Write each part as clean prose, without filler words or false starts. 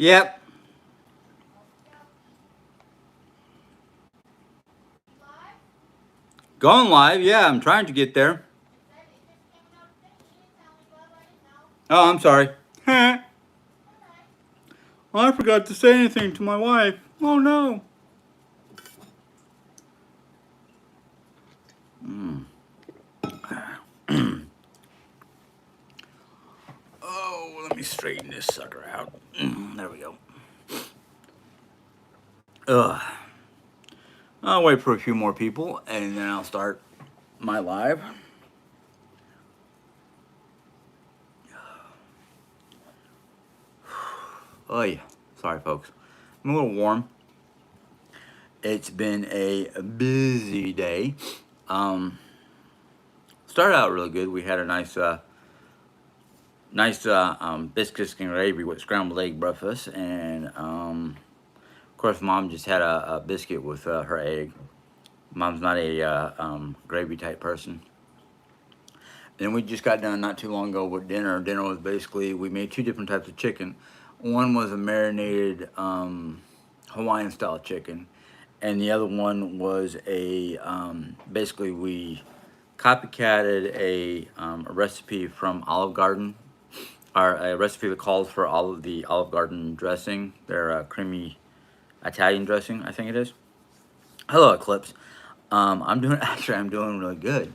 Yep. Going live. Yeah, I'm trying to get there. Oh, I'm sorry. Well, I forgot to say anything to my wife. Oh no. Mm. Oh, let me straighten this sucker out. There we go. Ugh. I'll wait for a few more people and then I'll start my live. Oh yeah. Sorry, folks. I'm a little warm. It's been a busy day. Um, Started out really good. We had a nice biscuits and gravy with scrambled egg breakfast, and of course, Mom just had a biscuit with her egg. Mom's not a gravy type person. Then we just got done not too long ago with dinner. Dinner was basically we made two different types of chicken. One was a marinated Hawaiian style chicken, and the other one was a basically we copycatted a recipe from Olive Garden, or a recipe that calls for all of the Olive Garden dressing, their creamy Italian dressing, I think it is. Hello, Eclipse. I'm doing actually I'm doing really good.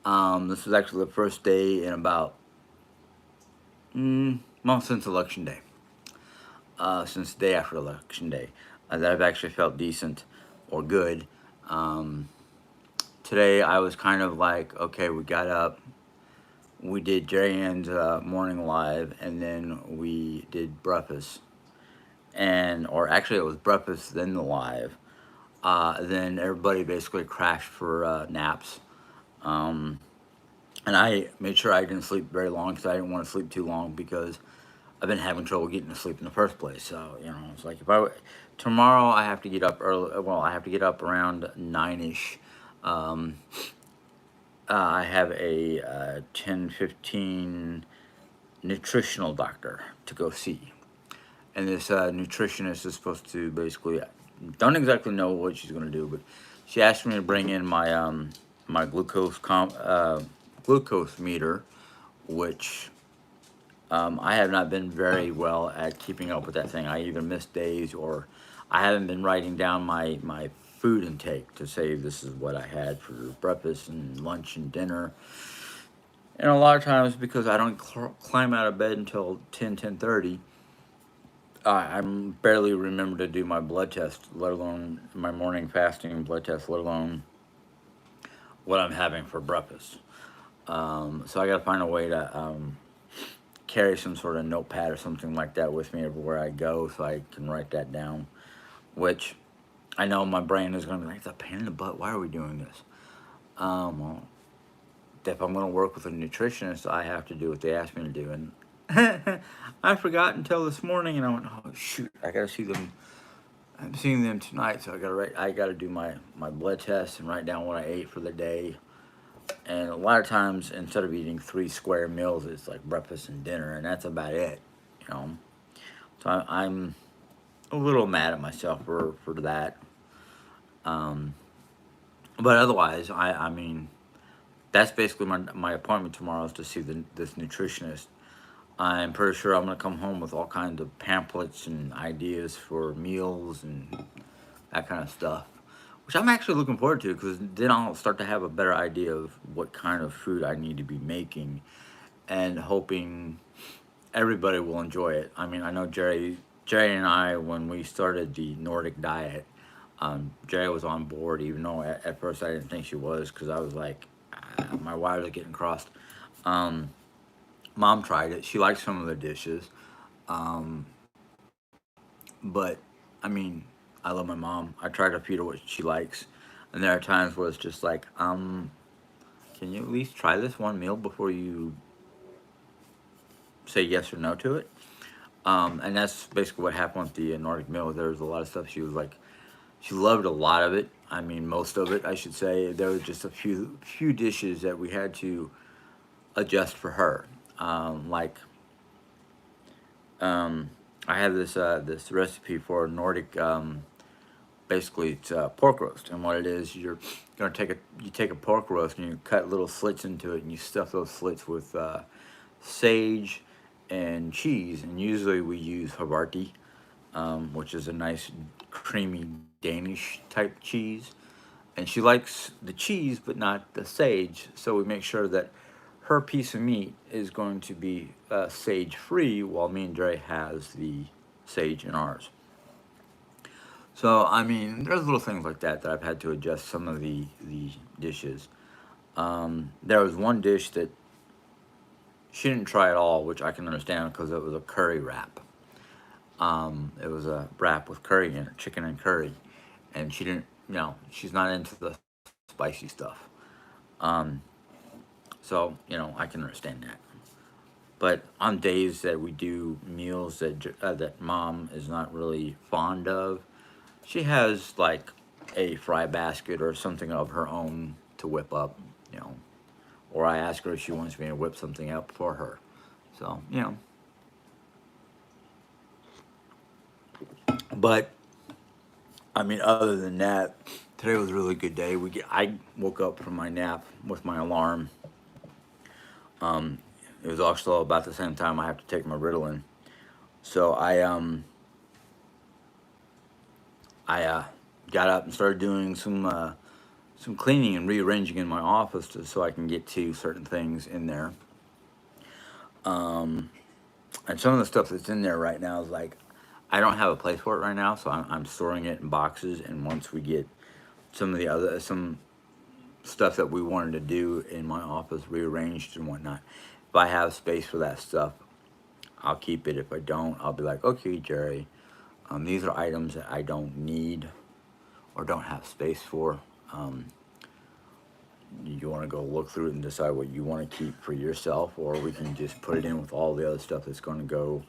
This is actually the first day in about well since election day, since the day after election day, that I've actually felt decent or good. Um, Today I was kind of like, okay, we got up, we did Jerry Ann's morning live, and then we did breakfast, and or actually it was breakfast then the live. Then everybody basically crashed for naps. Um, and I made sure I didn't sleep very long because I didn't want to sleep too long because I've been having trouble getting to sleep in the first place. So it's like tomorrow I have to get up early. Well, I have to get up around 9ish. Um, I have a 10:15 nutritional doctor to go see, and this nutritionist is supposed to basically don't exactly know what she's going to do, but she asked me to bring in my glucose meter, which I have not been very well at keeping up with that thing. I either miss days or I haven't been writing down my food intake to say this is what I had for breakfast and lunch and dinner. And a lot of times because I don't climb out of bed until 10:30, I barely remember to do my blood test, let alone my morning fasting blood test, let alone what I'm having for breakfast. So I got to find a way to carry some sort of notepad or something like that with me everywhere I go so I can write that down. Which I know my brain is going to be like, it's a pain in the butt. Why are we doing this? Well, if I'm going to work with a nutritionist, I have to do what they ask me to do. And I forgot until this morning, and I went, oh shoot, I got to see them. I'm seeing them tonight, so I got to do my blood test and write down what I ate for the day. And a lot of times, instead of eating three square meals, it's like breakfast and dinner, and that's about it, you know. So I'm a little mad at myself for that. Um, but otherwise, I mean, that's basically my appointment tomorrow is to see this nutritionist. I'm pretty sure I'm gonna come home with all kinds of pamphlets and ideas for meals and that kind of stuff, which I'm actually looking forward to because then I'll start to have a better idea of what kind of food I need to be making and hoping everybody will enjoy it. I mean, I know Jerry and I, when we started the Nordic diet, Jerry was on board, even though at first I didn't think she was because I was like, my wires are getting crossed. Um, Mom tried it. She liked some of the dishes. Um, but, I mean, I love my mom. I try to feed her what she likes. And there are times where it's just like, can you at least try this one meal before you say yes or no to it? And that's basically what happened with the Nordic meal. There was a lot of stuff she was like, she loved a lot of it. I mean, most of it, I should say. There was just a few dishes that we had to adjust for her. Like, um, I have this recipe for Nordic. Basically, it's pork roast, and what it is, you're gonna take a pork roast and you cut little slits into it, and you stuff those slits with sage and cheese, and usually we use Havarti, which is a nice creamy Danish type cheese. And she likes the cheese but not the sage, so we make sure that her piece of meat is going to be sage free, while me and Dre has the sage in ours. So I mean, there's little things like that that I've had to adjust some of the dishes. There was one dish that she didn't try at all, which I can understand because it was a curry wrap. It was a wrap with curry in it, chicken and curry, and she didn't. She's not into the spicy stuff. Um, so I can understand that. But on days that we do meals that mom is not really fond of, she has like a fry basket or something of her own to whip up, you know. Or I ask her if she wants me to whip something up for her. So. But I mean, other than that, today was a really good day. I woke up from my nap with my alarm. Um, it was also about the same time I have to take my Ritalin. So I got up and started doing some cleaning and rearranging in my office so I can get to certain things in there. Um, and some of the stuff that's in there right now is like I don't have a place for it right now, so I'm storing it in boxes. And once we get some stuff that we wanted to do in my office rearranged and whatnot, if I have space for that stuff, I'll keep it. If I don't, I'll be like, okay, Jerry, these are items that I don't need or don't have space for. Um, you want to go look through it and decide what you want to keep for yourself, or we can just put it in with all the other stuff that's going to go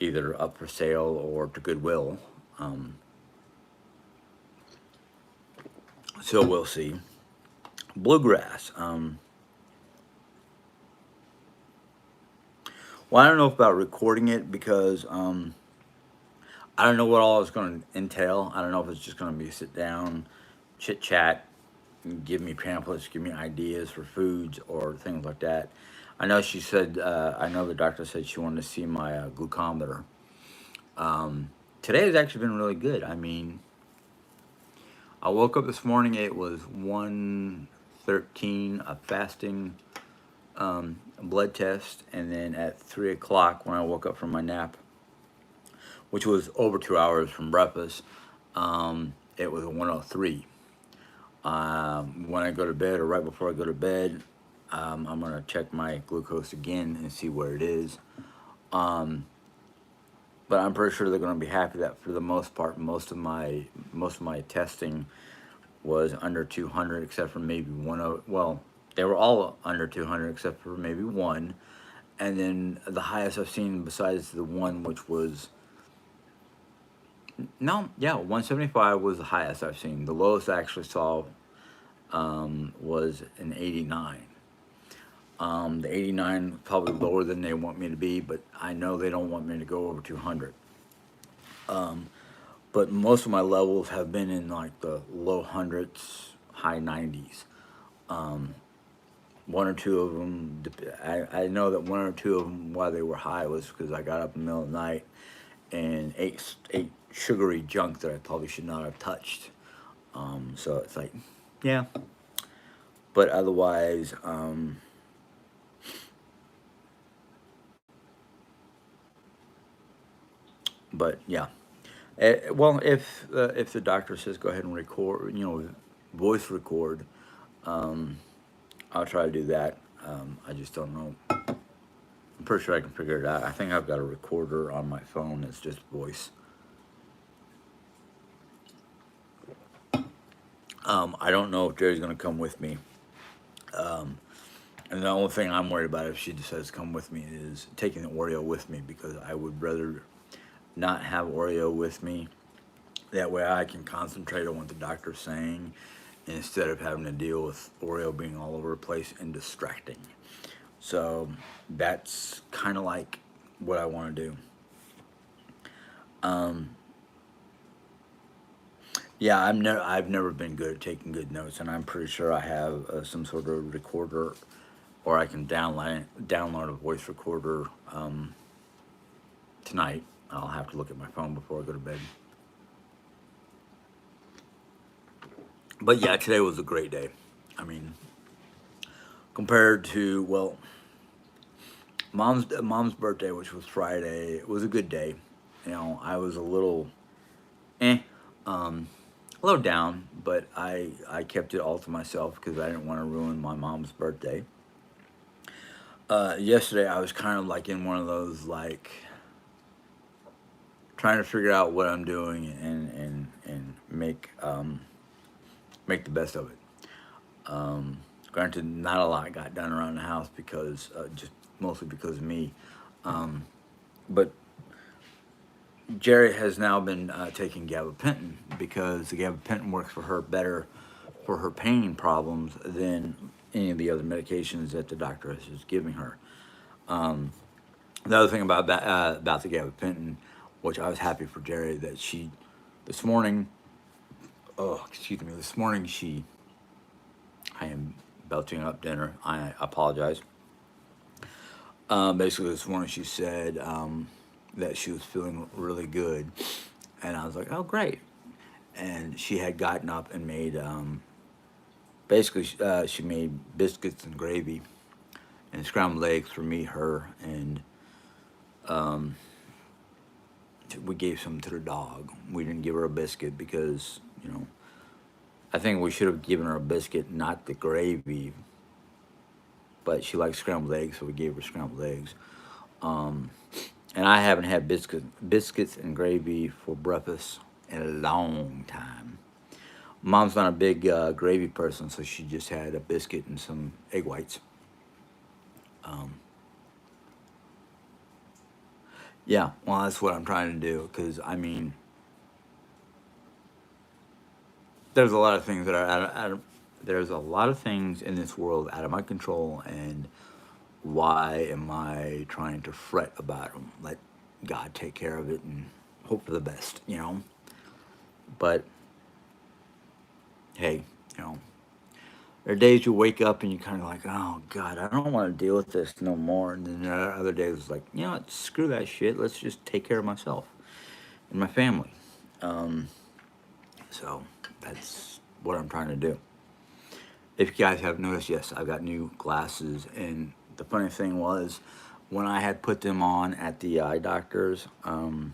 either up for sale or to Goodwill. Um, so we'll see. Bluegrass. Well, I don't know about recording it because I don't know what all it's going to entail. I don't know if it's just going to be sit down, chit chat, give me pamphlets, give me ideas for foods or things like that. I know she said, I know the doctor said she wanted to see my glucometer. Um, Today has actually been really good. I mean, I woke up this morning, it was 113, a fasting blood test, and then at 3 o'clock when I woke up from my nap, which was over 2 hours from breakfast, it was a 103. When I go to bed or right before I go to bed, I'm gonna check my glucose again and see where it is. Um, but I'm pretty sure they're gonna be happy that for the most part, most of my testing was under 200, except for maybe one of well, they were all under 200 except for maybe one, and then the highest I've seen besides the one which was no, yeah, 175 was the highest I've seen. The lowest I actually saw was an 89. The 89 probably lower than they want me to be, but I know they don't want me to go over 200. Um, but most of my levels have been in like the low hundreds, high 90s. Um, one or two of them, I know that one or two of them, why they were high, was because I got up in the middle of the night and ate sugary junk that I probably should not have touched. So it's like, yeah. But otherwise, but yeah. Well, if the doctor says go ahead and record, voice record, um, I'll try to do that. I just don't know. I'm pretty sure I can figure it out. I think I've got a recorder on my phone that's just voice. I don't know if Jerry's gonna come with me. Um, and the only thing I'm worried about if she decides to come with me is taking the Oreo with me, because I would rather not have Oreo with me. That way I can concentrate on what the doctor's saying instead of having to deal with Oreo being all over the place and distracting. So that's kind of like what I want to do. Um, yeah, I've never been good at taking good notes, and I'm pretty sure I have some sort of recorder, or I can download a voice recorder tonight. I'll have to look at my phone before I go to bed. But yeah, today was a great day. I mean, compared to, well, mom's birthday, which was Friday, it was a good day. You know, I was a little eh, a little down, but I kept it all to myself because I didn't want to ruin my mom's birthday. Yesterday I was kind of like in one of those like trying to figure out what I'm doing and make the best of it. Granted, not a lot got done around the house because just mostly because of me. But Jerry has now been taking gabapentin because the gabapentin works for her better for her pain problems than any of the other medications that the doctor is just giving her. The other thing about the gabapentin, which I was happy for Jerry, that she this morning, oh excuse me, this morning I am belching up dinner. I apologize. Basically, this morning she said that she was feeling really good, and I was like, oh great. And she had gotten up and made basically she made biscuits and gravy and scrambled eggs for me, her, and we gave some to the dog. We didn't give her a biscuit because, you know, I think we should have given her a biscuit, not the gravy. But she likes scrambled eggs, so we gave her scrambled eggs. Um, and I haven't had biscuits and gravy for breakfast in a long time. Mom's not a big gravy person, so she just had a biscuit and some egg whites. Um, yeah, well, that's what I'm trying to do because I mean, there's a lot of things that are there's a lot of things in this world out of my control, and why am I trying to fret about them? Let God take care of it and hope for the best, you know. But hey, you know, there are days you wake up and you kind of like, oh God, I don't want to deal with this no more. And then there are other days it's like, you know what, screw that shit. Let's just take care of myself and my family. Um, so that's what I'm trying to do. If you guys have noticed, yes, I've got new glasses. And the funny thing was, when I had put them on at the eye doctor's, I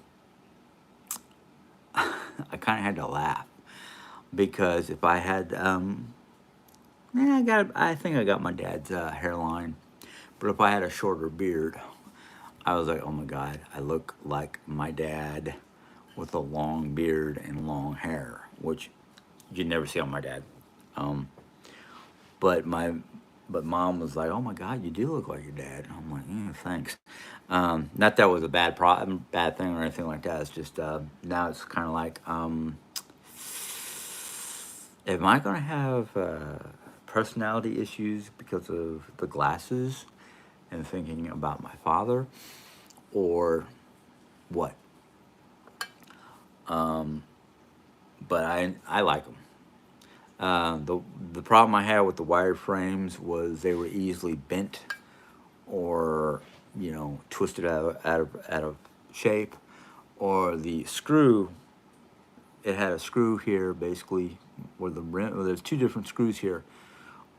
kind of had to laugh because if I had, I think I got my dad's hairline, but if I had a shorter beard, I was like, oh my God, I look like my dad with a long beard and long hair, which you'd never see on my dad. Um, but my but mom was like, "Oh my God, you do look like your dad." And I'm like, "Yeah, thanks." Not that was a bad thing or anything like that. It's just now it's kind of like, am I gonna have personality issues because of the glasses and thinking about my father, or what? But I like them. The problem I had with the wired frames was they were easily bent or twisted out of shape, or the screw. It had a screw here basically where the rim. Well, there's two different screws here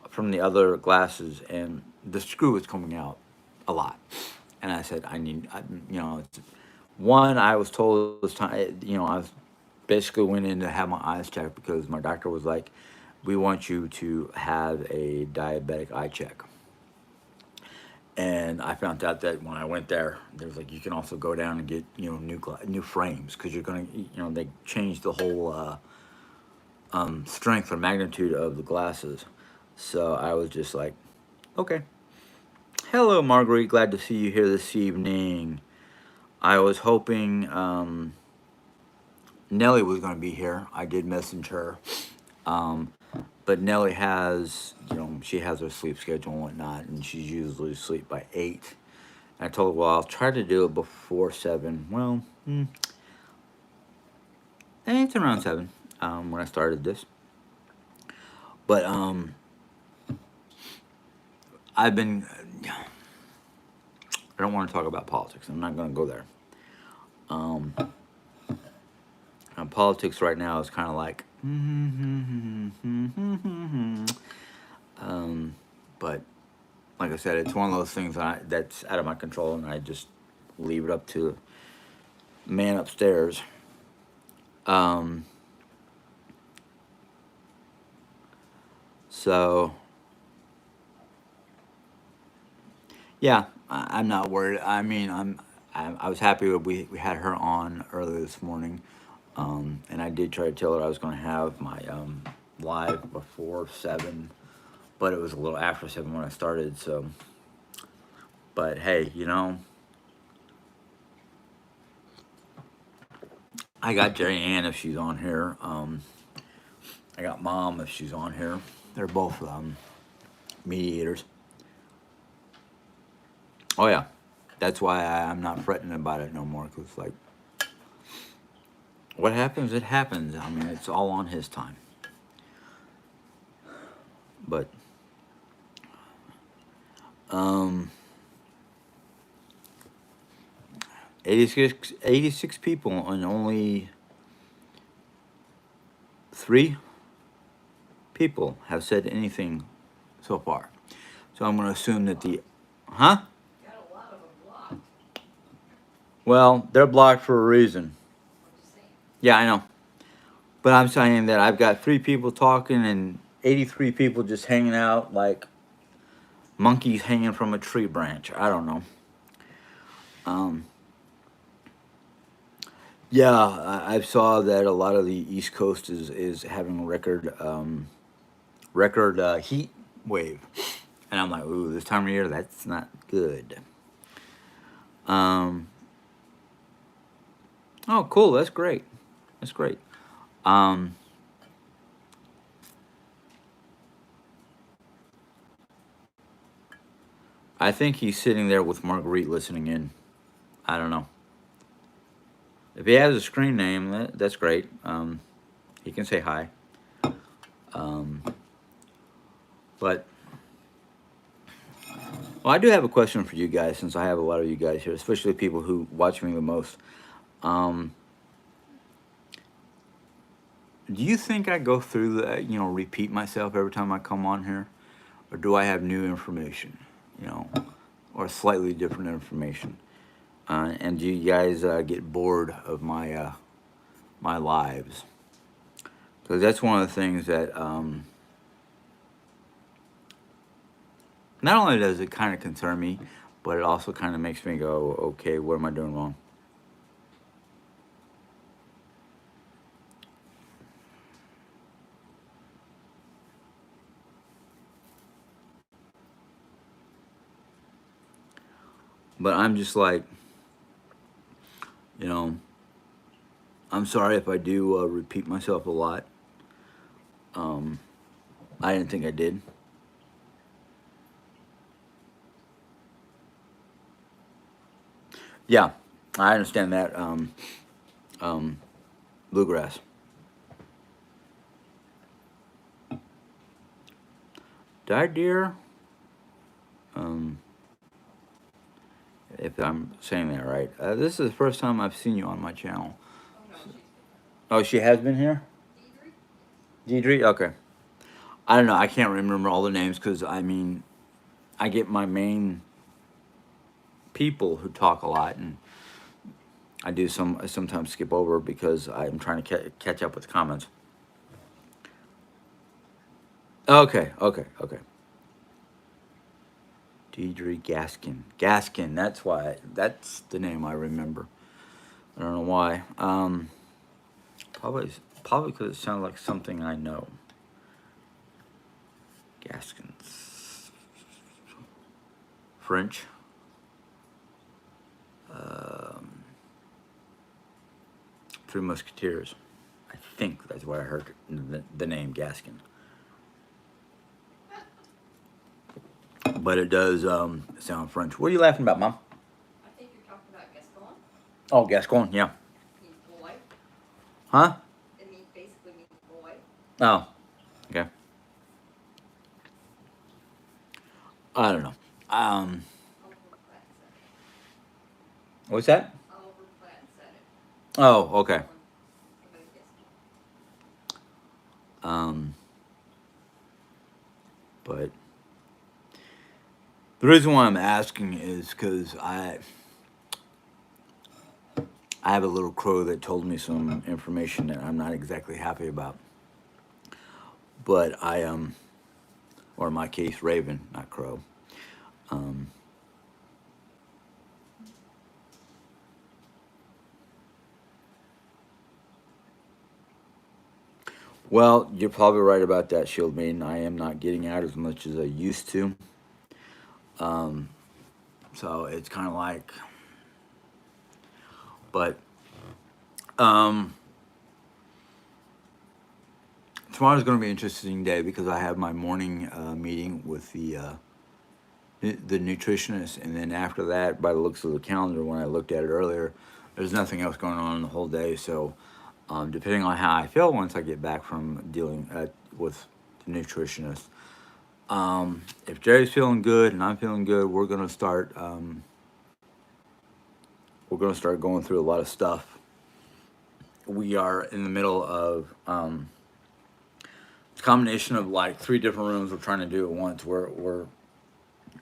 from the other glasses, and the screw was coming out a lot. And I said, one. I was told this time. I was basically went in to have my eyes checked because my doctor was like, "We want you to have a diabetic eye check." And I found out that when I went there, there was like you can also go down and get new frames because you're gonna they changed the whole strength or magnitude of the glasses. So I was just like, okay. Hello, Marguerite. Glad to see you here this evening. I was hoping Nellie was going to be here. I did message her. Um, but Nellie has, she has her sleep schedule and whatnot, and she's usually asleep by 8. And I told her, well, I'll try to do it before 7. Well, And it's around 7 when I started this. But I've been. I don't want to talk about politics. I'm not going to go there. Um, Politics right now is kind of like. But like I said, it's one of those things that's out of my control, and I just leave it up to the man upstairs. Um, so yeah, I'm not worried. I mean, I was happy that we had her on earlier this morning, and I did try to tell her I was going to have my live before 7, but it was a little after 7 when I started. So, but hey, I got Jerry Ann if she's on here. I got Mom if she's on here. They're both mediators. Oh yeah, that's why I'm not fretting about it no more. Cause like, what happens, it happens. I mean, it's all on his time. But um, 86 people and only 3 people have said anything so far. So I'm going to assume that huh? Well, they're blocked for a reason. Yeah, I know. But I'm saying that I've got 3 people talking and 83 people just hanging out like monkeys hanging from a tree branch. I don't know. Um, yeah, I saw that a lot of the East Coast is having record heat wave, and I'm like, ooh, this time of year, that's not good. Um, oh, cool, that's great. That's great. Um, I think he's sitting there with Marguerite listening in. I don't know. If he has a screen name, that's great. He can say hi. Um, but well, I do have a question for you guys since I have a lot of you guys here, especially people who watch me the most. Um, do you think I go through repeat myself every time I come on here, or do I have new information, you know, or slightly different information? And do you guys get bored of my lives? Because that's one of the things that not only does it kind of concern me, but it also kind of makes me go, okay, what am I doing wrong? But I'm just like, you know, I'm sorry if I do repeat myself a lot. Um, I didn't think I did. Yeah, I understand that. Um, Bluegrass. Died deer. Um, if I'm saying that right. This is the first time I've seen you on my channel. Oh, she has been here? Deidre? Okay. I don't know. I can't remember all the names because, I mean, I get my main people who talk a lot, and I sometimes skip over because I'm trying to catch up with the comments. Okay, okay, okay. Deidre Gaskin. Gaskin, that's the name I remember. I don't know why. Probably because it sounds like something I know. Gaskins. French. Um, Three Musketeers. I think that's where I heard the name Gaskin. But it does sound French. What are you laughing about, Mom? I think you're talking about Gascon. Oh, Gascon, yeah. Huh? Oh, okay. I don't know. Um, what's that? Oh, okay. Um, but the reason why I'm asking is because I have a little crow that told me some information that I'm not exactly happy about. But or in my case, raven, not crow. Um, well, you're probably right about that, Shield Maiden. I am not getting out as much as I used to. Um, so it's kind of like, but um, tomorrow's going to be an interesting day because I have my morning meeting with the nutritionist, and then after that, by the looks of the calendar, when I looked at it earlier, there's nothing else going on the whole day. So, depending on how I feel once I get back from dealing with the nutritionist, if Jerry's feeling good and I'm feeling good, we're gonna start. We're gonna start going through a lot of stuff. We are in the middle of a combination of like three different rooms we're trying to do at once. And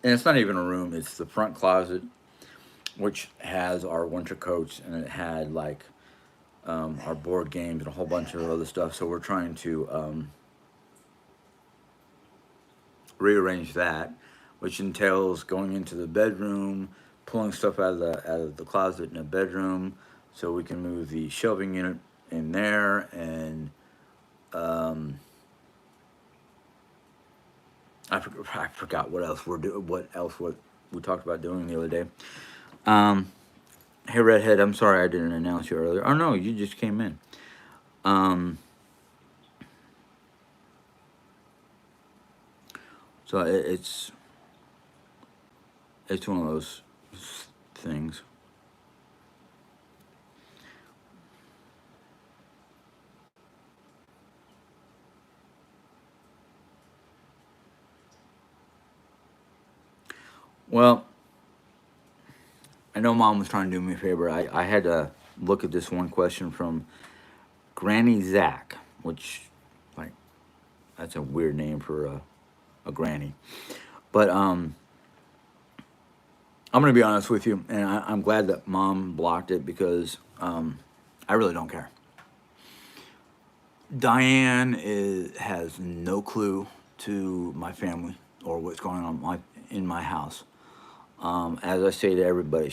it's not even a room; it's the front closet, which has our winter coats, and it had like our board games and a whole bunch of other stuff. So we're trying to rearrange that, which entails going into the bedroom, pulling stuff out of the closet in the bedroom, so we can move the shelving unit in there, and um, I forgot what else we're doing. What we talked about doing the other day. Um, hey redhead, I'm sorry I didn't announce you earlier. Oh no, you just came in. Um, so it's one of those things. Well, I know mom was trying to do me a favor. I had to look at this one question from Granny Zach, which, like, that's a weird name for a granny. But I'm going to be honest with you, and I'm glad that mom blocked it because I really don't care. Diane has no clue to my family or what's going on in my house. As I say to everybody,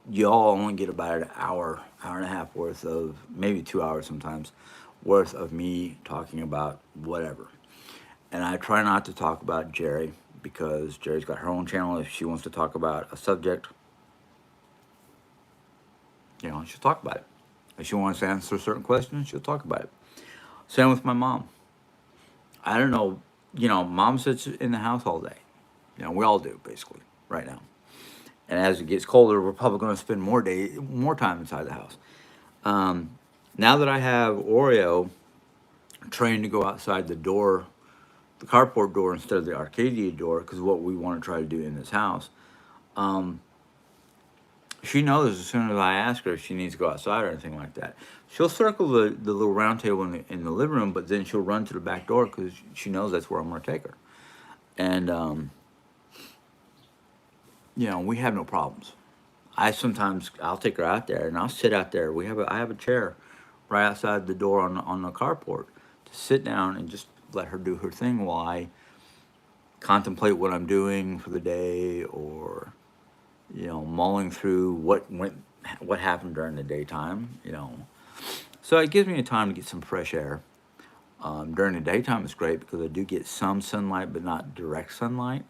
y'all only get about an hour, hour and a half worth of, maybe 2 hours sometimes, worth of me talking about whatever. And I try not to talk about Jerry because Jerry's got her own channel. If she wants to talk about a subject, she'll talk about it. If she wants to answer certain questions, she'll talk about it. Same with my mom. I don't know, mom sits in the house all day. We all do basically right now. And as it gets colder, we're probably going to spend more time inside the house. Um, Now that I have Oreo trained to go outside the door, the carport door instead of the Arcadia door, because what we want to try to do in this house, um, she knows as soon as I ask her if she needs to go outside or anything like that. She'll circle the little round table in the living room, but then she'll run to the back door because she knows that's where I'm going to take her. And, we have no problems. I'll take her out there and I'll sit out there. I have a chair right outside the door on the carport to sit down and just let her do her thing while I contemplate what I'm doing for the day, or mulling through what happened during the daytime. So it gives me a time to get some fresh air. During the daytime, it's great because I do get some sunlight, but not direct sunlight.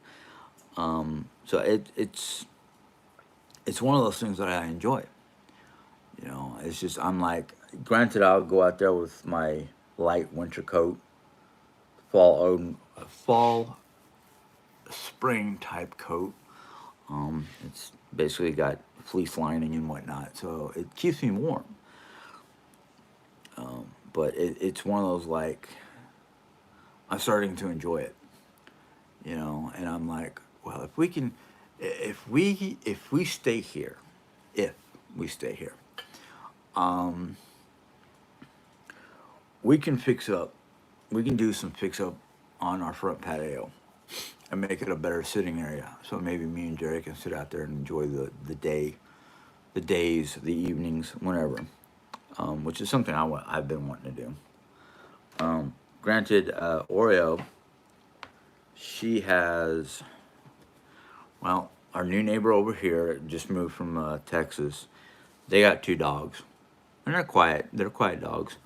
So it's one of those things that I enjoy. It's just I'm like, granted, I'll go out there with my light winter coat, fall spring type coat. It's basically got fleece lining and whatnot, so it keeps me warm. But it's one of those like I'm starting to enjoy it, and I'm like, well, if we can, if we stay here, if we stay here, um, we can fix up, we can do some fix up on our front patio and make it a better sitting area. So maybe me and Jerry can sit out there and enjoy the days, the evenings, whenever, which is something I've been wanting to do. Granted, Oreo, she has, well, our new neighbor over here just moved from Texas. They got two dogs, and they're quiet. They're quiet dogs.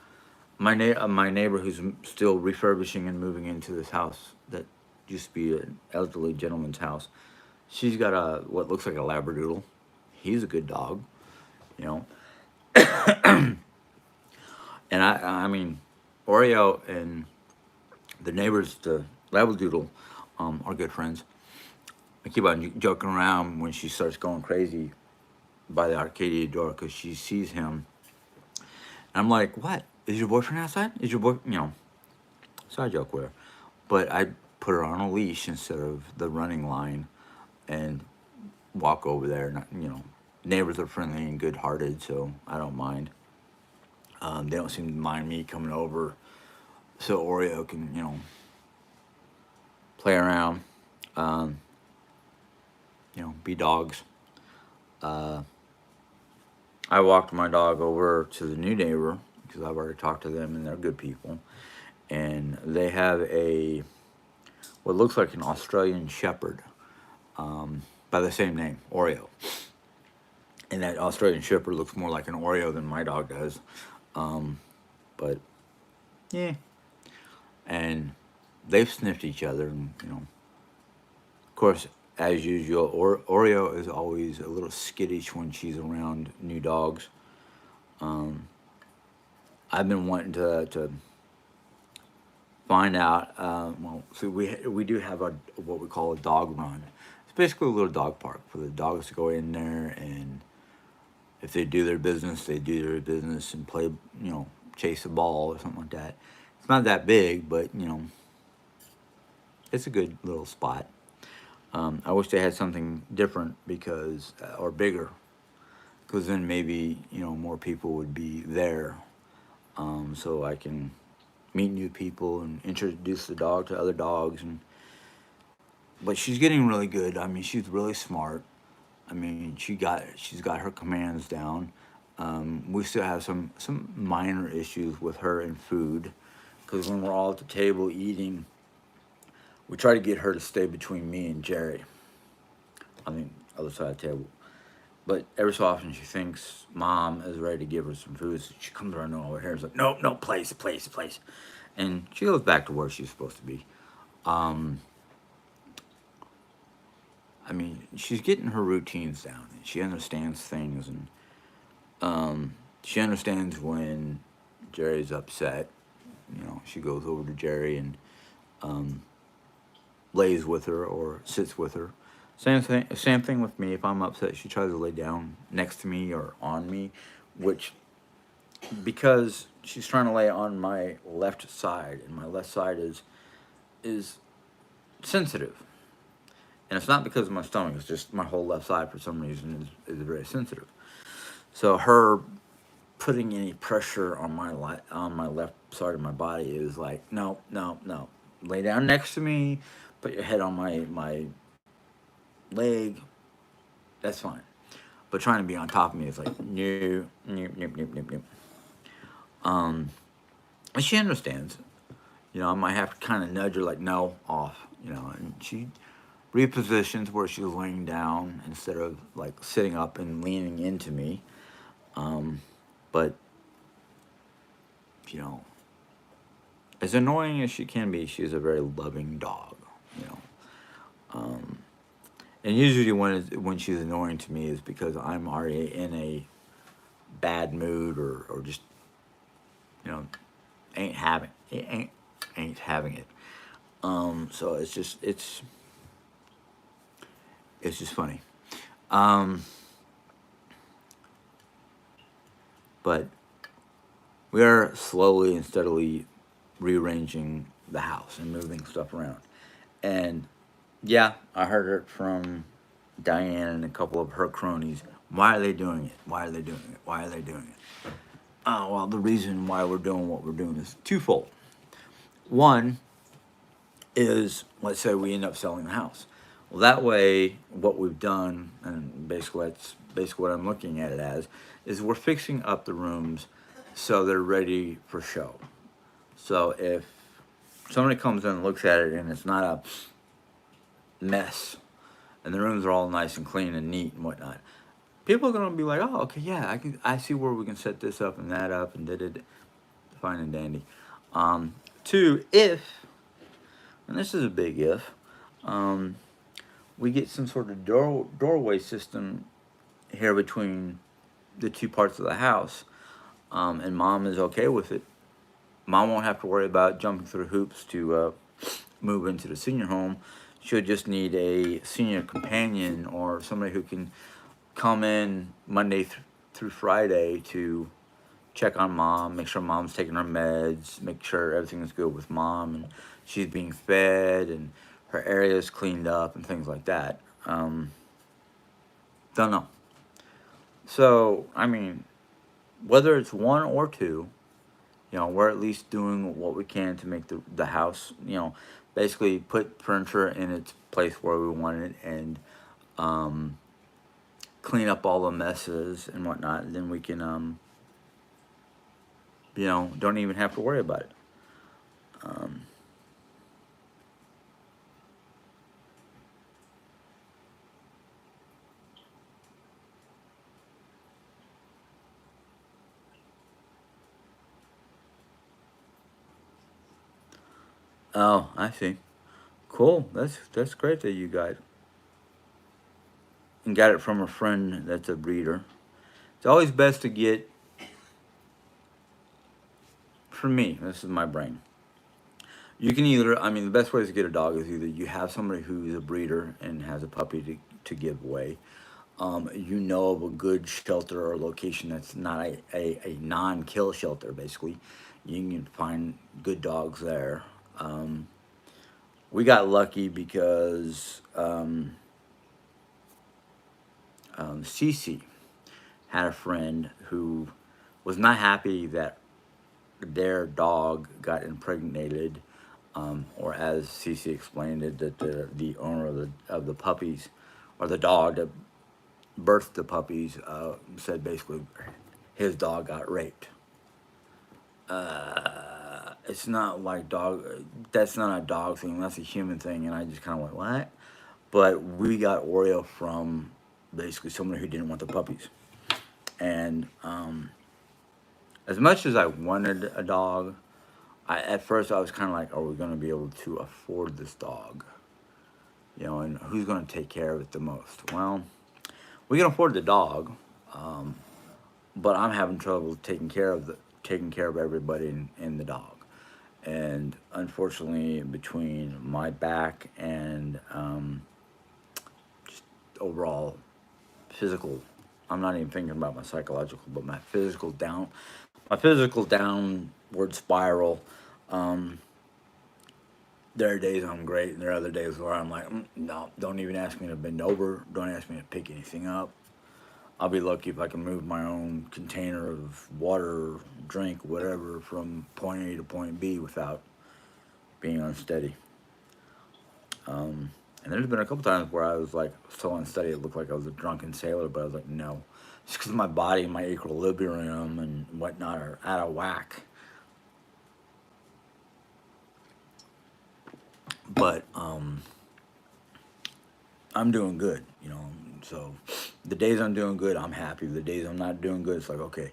My neighbor who's still refurbishing and moving into this house that used to be an elderly gentleman's house. She's got a what looks like a labradoodle. He's a good dog, you know. And I mean, Oreo and the neighbors, the labradoodle, are good friends. I keep on joking around when she starts going crazy by the Arcadia door because she sees him. And I'm like, "What? Is your boyfriend outside? Is your boy?" Side joke where, but I put her on a leash instead of the running line, and walk over there. Not, neighbors are friendly and good-hearted, so I don't mind. They don't seem to mind me coming over, so Oreo can play around, um, be dogs. Uh, I walked my dog over to the new neighbor because I've already talked to them and they're good people, and they have a what looks like an Australian Shepherd, by the same name, Oreo. And that Australian Shepherd looks more like an Oreo than my dog does. But yeah, and they've sniffed each other, and of course, as usual, Oreo is always a little skittish when she's around new dogs. Um, I've been wanting to find out. Well, so we do have a what we call a dog run. It's basically a little dog park for the dogs to go in there, and if they do their business, they do their business and play, chase a ball or something like that. It's not that big, but it's a good little spot. I wish they had something different because, or bigger, because then maybe more people would be there, so I can meet new people and introduce the dog to other dogs. And but she's getting really good. I mean, she's really smart. I mean, she's got her commands down. We still have some minor issues with her and food, because when we're all at the table eating, we try to get her to stay between me and Jerry on the other side of the table. But every so often she thinks mom is ready to give her some food, so she comes around over here and is like, no, no, place, place, place. And she goes back to where she's supposed to be. Um, I mean, she's getting her routines down. And she understands things, and she understands when Jerry's upset. She goes over to Jerry and um, lays with her or sits with her. Same thing with me. If I'm upset, she tries to lay down next to me or on me, which because she's trying to lay on my left side, and my left side is sensitive, and it's not because of my stomach. It's just my whole left side for some reason is very sensitive. So her putting any pressure on on my left side of my body is like, no, no, no. Lay down next to me, put your head on my leg. That's fine. But trying to be on top of me is like, no, no, no, no, no, no. Um, and she understands. I might have to kind of nudge her, like, no, off. And she repositions where she's laying down instead of like sitting up and leaning into me. But you know, as annoying as she can be, she's a very loving dog. You know, um, and usually when she's annoying to me is because I'm already in a bad mood or just ain't having it ain't having it. So it's just funny. Um, but we are slowly and steadily rearranging the house and moving stuff around. And yeah, I heard it from Diane and a couple of her cronies. Why are they doing it? Why are they doing it? Why are they doing it? Well, the reason why we're doing what we're doing is twofold. One is, let's say we end up selling the house. Well, that way, what we've done, and basically that's basically what I'm looking at it as, is we're fixing up the rooms so they're ready for show. So if somebody comes in and looks at it and it's not a mess, and the rooms are all nice and clean and neat and whatnot, people are gonna be like, "Oh, okay, yeah, I see where we can set this up and that up and did it, fine and dandy." Two, if, and this is a big if, um, we get some sort of doorway system here between the two parts of the house, and Mom is okay with it. Mom won't have to worry about jumping through hoops to move into the senior home. She'll just need a senior companion or somebody who can come in Monday through Friday to check on Mom, make sure Mom's taking her meds, make sure everything's good with Mom and she's being fed and her area is cleaned up and things like that. Don't know. So, I mean, whether it's one or two, we're at least doing what we can to make the house, basically put furniture in its place where we want it and um, clean up all the messes and whatnot. And then we can, don't even have to worry about it. Um, oh, I see. Cool. That's great that you got and got it from a friend that's a breeder. It's always best to get, for me, this is my brain. You can either, I mean, the best way to get a dog is either you have somebody who's a breeder and has a puppy to give away. You know of a good shelter or location that's not a non-kill shelter, basically. You can find good dogs there. We got lucky because Cece had a friend who was not happy that their dog got impregnated, or as Cece explained it, that the owner of the puppies, or the dog that birthed the puppies, said basically his dog got raped. It's not like dog. That's not a dog thing. That's a human thing. And I just kind of went, what? But we got Oreo from basically someone who didn't want the puppies. And as much as I wanted a dog, at first I was kind of like, are we going to be able to afford this dog? And who's going to take care of it the most? Well, we can afford the dog, but I'm having trouble taking care of everybody in the dog. And unfortunately, between my back and just overall physical, I'm not even thinking about my psychological, but my physical downward spiral. Um, there are days I'm great, and there are other days where I'm like, no, don't even ask me to bend over. Don't ask me to pick anything up. I'll be lucky if I can move my own container of water, drink, whatever, from point A to point B without being unsteady. And there's been a couple times where I was like so unsteady it looked like I was a drunken sailor, but I was like, no. It's because my body and my equilibrium and whatnot are out of whack. But I'm doing good. So the days I'm doing good, I'm happy. The days I'm not doing good, it's like, okay,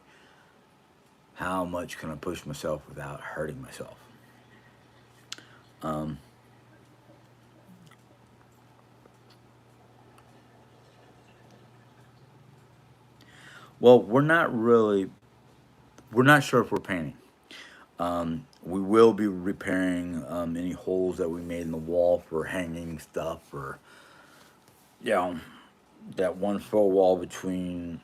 how much can I push myself without hurting myself? Um, well, we're not sure if we're painting. We will be repairing any holes that we made in the wall for hanging stuff, or you know, that one faux wall between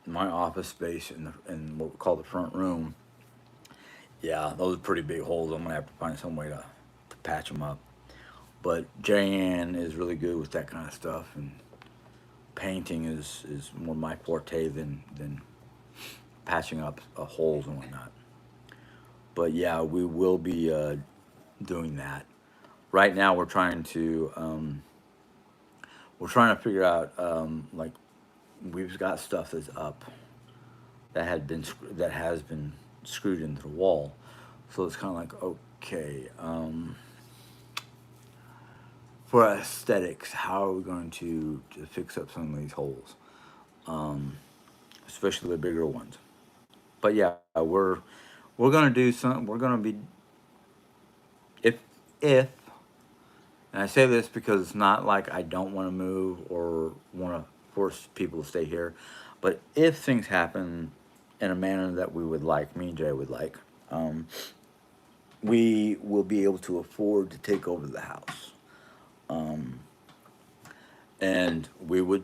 my office space and what we call the front room Yeah, those are pretty big holes. I'm gonna have to find some way to patch them up. But Jan is really good with that kind of stuff, and painting is more my forte than patching up holes and whatnot. But yeah, we will be doing that. Right now, we're trying to figure out like we've got stuff that's up that has been screwed into the wall, so it's kind of like okay, for aesthetics, how are we going to fix up some of these holes, especially the bigger ones? But yeah, we're gonna do some. We're gonna be if if and I say this because it's not like I don't want to move or want to force people to stay here, but if things happen in a manner that we would like, me and Jay would like, um, we will be able to afford to take over the house. Um, and we would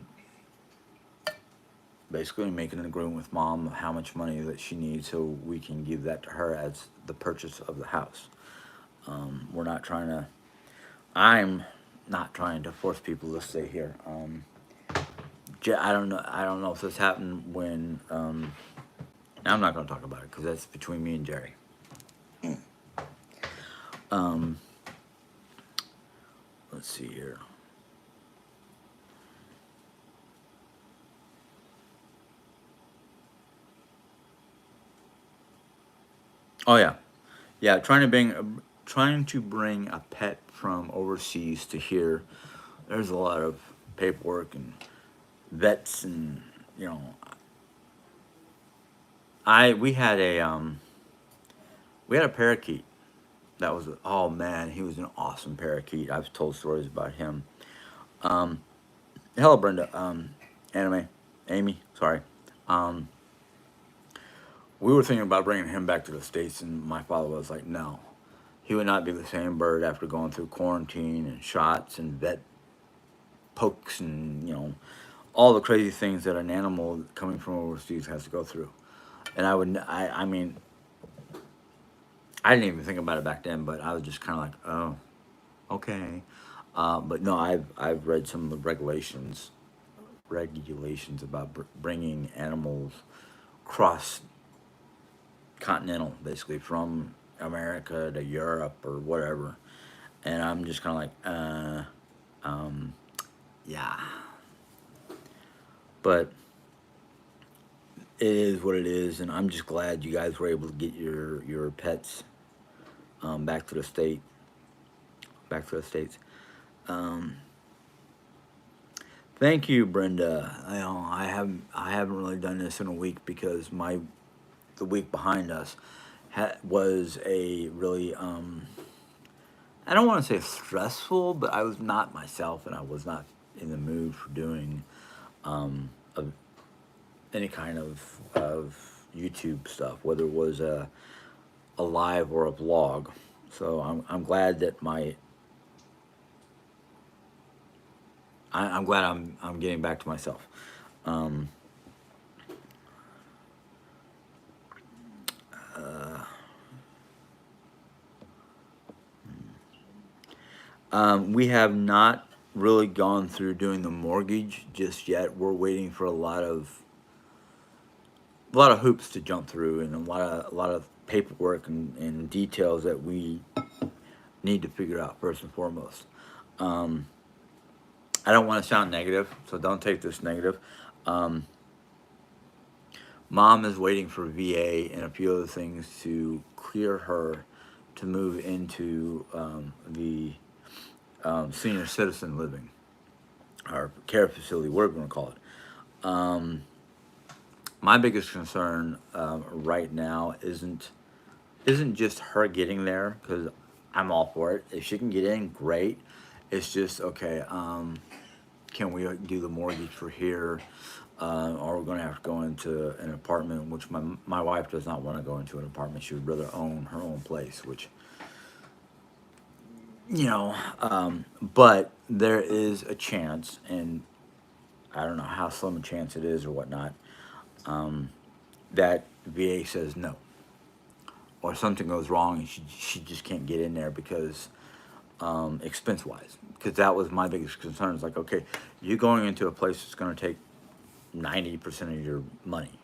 basically make an agreement with mom of how much money that she needs so we can give that to her as the purchase of the house. We're not trying to, I'm not trying to force people to stay here. I don't know if this happened when, I'm not going to talk about it because that's between me and Jerry. Um, let's see here. Oh yeah, yeah. Trying to bring a pet from overseas to here. There's a lot of paperwork and vets and you know. I we had a parakeet that was oh man he was an awesome parakeet. I've told stories about him. Um, Hello Brenda. Anime, Amy. Sorry. Um, we were thinking about bringing him back to the states, and my father was like, no. He would not be the same bird after going through quarantine and shots and vet pokes and all the crazy things that an animal coming from overseas has to go through. And I mean, I didn't even think about it back then, but I was just kind of like, oh, okay. But no, I've read some of the regulations about bringing animals cross continental, basically from America to Europe or whatever. And I'm just kind of like, um, yeah. But it is what it is, and I'm just glad you guys were able to get your pets back to the back to the states. Um, Thank you, Brenda. I haven't really done this in a week because the week behind us was a really I don't want to say stressful, but I was not myself and I was not in the mood for doing um, a, any kind of YouTube stuff, whether it was a live or a vlog. So I'm glad that I'm glad I'm getting back to myself. Um, uh, we have not really gone through doing the mortgage just yet. We're waiting for a lot of hoops to jump through and a lot of paperwork and details that we need to figure out first and foremost. Um, I don't want to sound negative, so don't take this negative. Um, Mom is waiting for VA and a few other things to clear her to move into the senior citizen living or care facility, whatever you want to call it. My biggest concern right now isn't just her getting there because I'm all for it. If she can get in, great. It's just okay. Can we do the mortgage for here? Or we're going to have to go into an apartment, which my wife does not want to go into an apartment. She would rather own her own place, which but there is a chance, and I don't know how slim a chance it is or whatnot, that VA says no, or something goes wrong and she just can't get in there because expense wise, because that was my biggest concern. Is like, okay, you're going into a place that's going to take 90% of your money.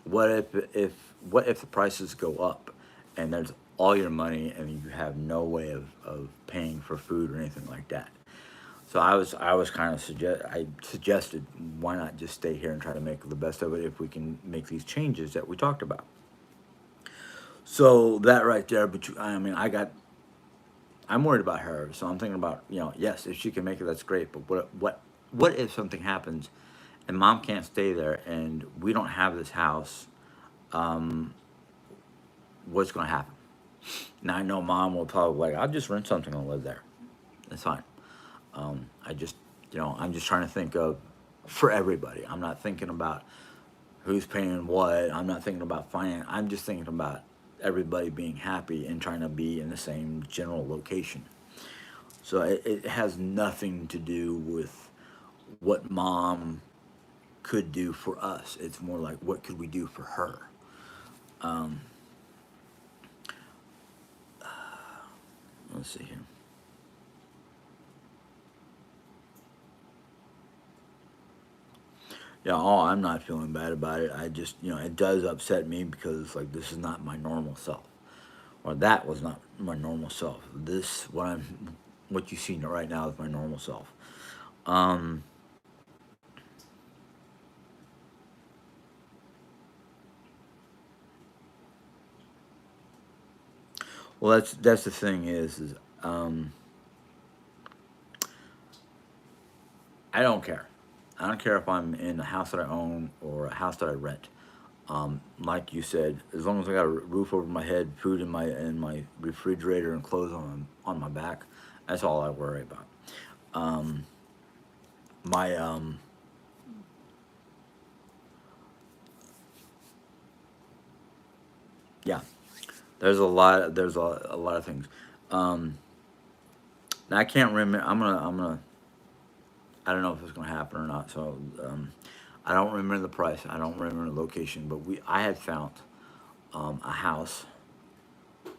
What if the prices go up and there's all your money and you have no way of paying for food or anything like that? So I was kind of suggested, why not just stay here and try to make the best of it if we can make these changes that we talked about. So that right there, but I mean, I'm worried about her. So I'm thinking about, yes, if she can make it, that's great. But what if something happens and mom can't stay there and we don't have this house? Um, what's going to happen? Now I know mom will probably like, I'll just rent something and live there. That's fine. I just, I'm just trying to think of for everybody. I'm not thinking about who's paying what. I'm not thinking about finance. I'm just thinking about everybody being happy and trying to be in the same general location. So it has nothing to do with what mom could do for us. It's more like, what could we do for her? Um, let's see here. Yeah, oh, I'm not feeling bad about it. I just, it does upset me because like this is not my normal self, or that was not my normal self. What you see right now is my normal self. Um, well, that's the thing is um, I don't care. I don't care if I'm in a house that I own or a house that I rent. Like you said, as long as I got a roof over my head, food in my refrigerator, and clothes on my back, that's all I worry about. Um, my yeah, there's a lot of things. Um, now I can't remember. I don't know if it's gonna happen or not. So I don't remember the price. I don't remember the location. But I had found a house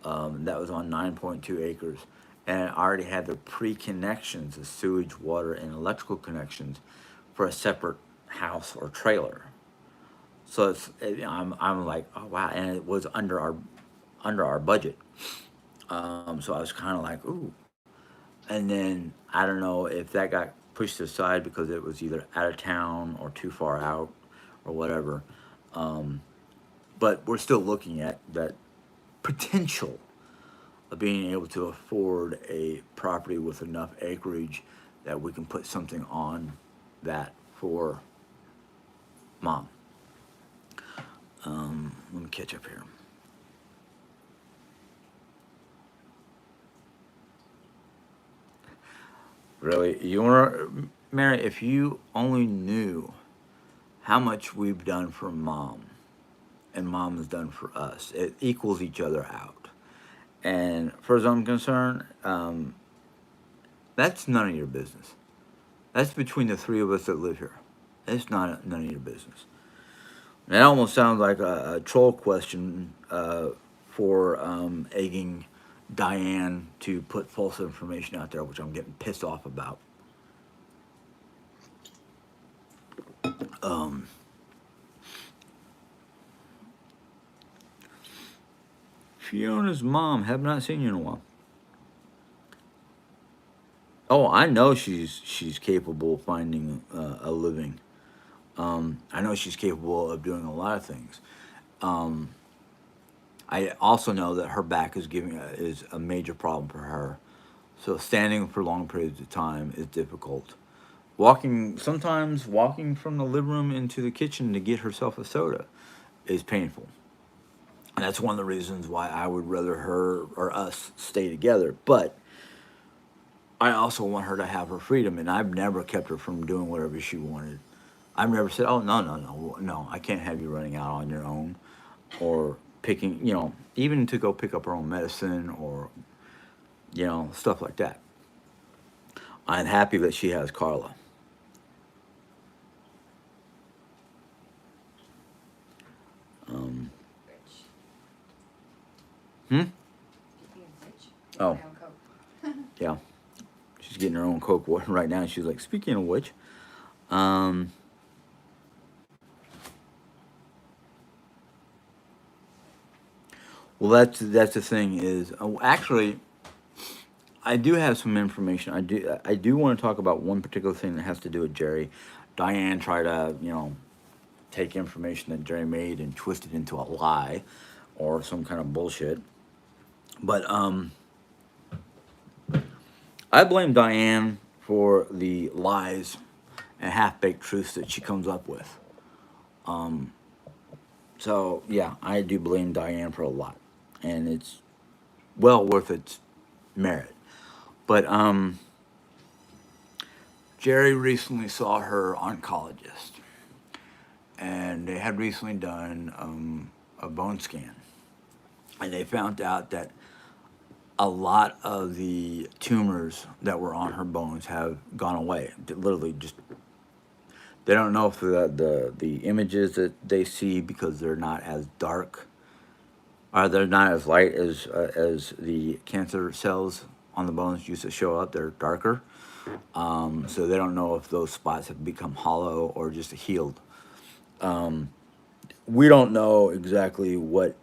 that was on 9.2 acres, and I already had the pre-connections, the sewage, water, and electrical connections for a separate house or trailer. So I'm like, oh wow, and it was under our budget. So I was kind of like, ooh. And then I don't know if that got pushed aside because it was either out of town or too far out or whatever. Um, but we're still looking at that potential of being able to afford a property with enough acreage that we can put something on that for mom. Let me catch up here. Really, you want to, Mary? If you only knew how much we've done for mom and mom has done for us, it equals each other out. And as far as I'm concerned, that's none of your business. That's between the three of us that live here. It's not none of your business. That almost sounds like a troll question for egging Diane to put false information out there, which I'm getting pissed off about. Um, Fiona's mom, have not seen you in a while. Oh, I know she's capable of finding a living. I know she's capable of doing a lot of things. Um, I also know that her back is a major problem for her. So standing for long periods of time is difficult. Sometimes walking from the living room into the kitchen to get herself a soda is painful. And that's one of the reasons why I would rather her or us stay together. But I also want her to have her freedom, and I've never kept her from doing whatever she wanted. I've never said, "Oh no, no, no, no! I can't have you running out on your own," or picking, even to go pick up her own medicine or stuff like that. I'm happy that she has Carla. Um, Hmm? Speaking of which, Oh, my own Coke. yeah. She's getting her own Coke right now. She's like, speaking of which, um, well, that's the thing is actually I do have some information. I do want to talk about one particular thing that has to do with Jerry. Diane tried to take information that Jerry made and twist it into a lie or some kind of bullshit. But I blame Diane for the lies and half baked truths that she comes up with. Um, so yeah, I do blame Diane for a lot, and it's well worth its merit. But Jerry recently saw her oncologist, and they had recently done a bone scan, and they found out that a lot of the tumors that were on her bones have gone away. Literally, just they don't know if the images that they see because they're not as dark, or they're not as light as the cancer cells on the bones used to show up. They're darker, so they don't know if those spots have become hollow or just healed. We don't know exactly what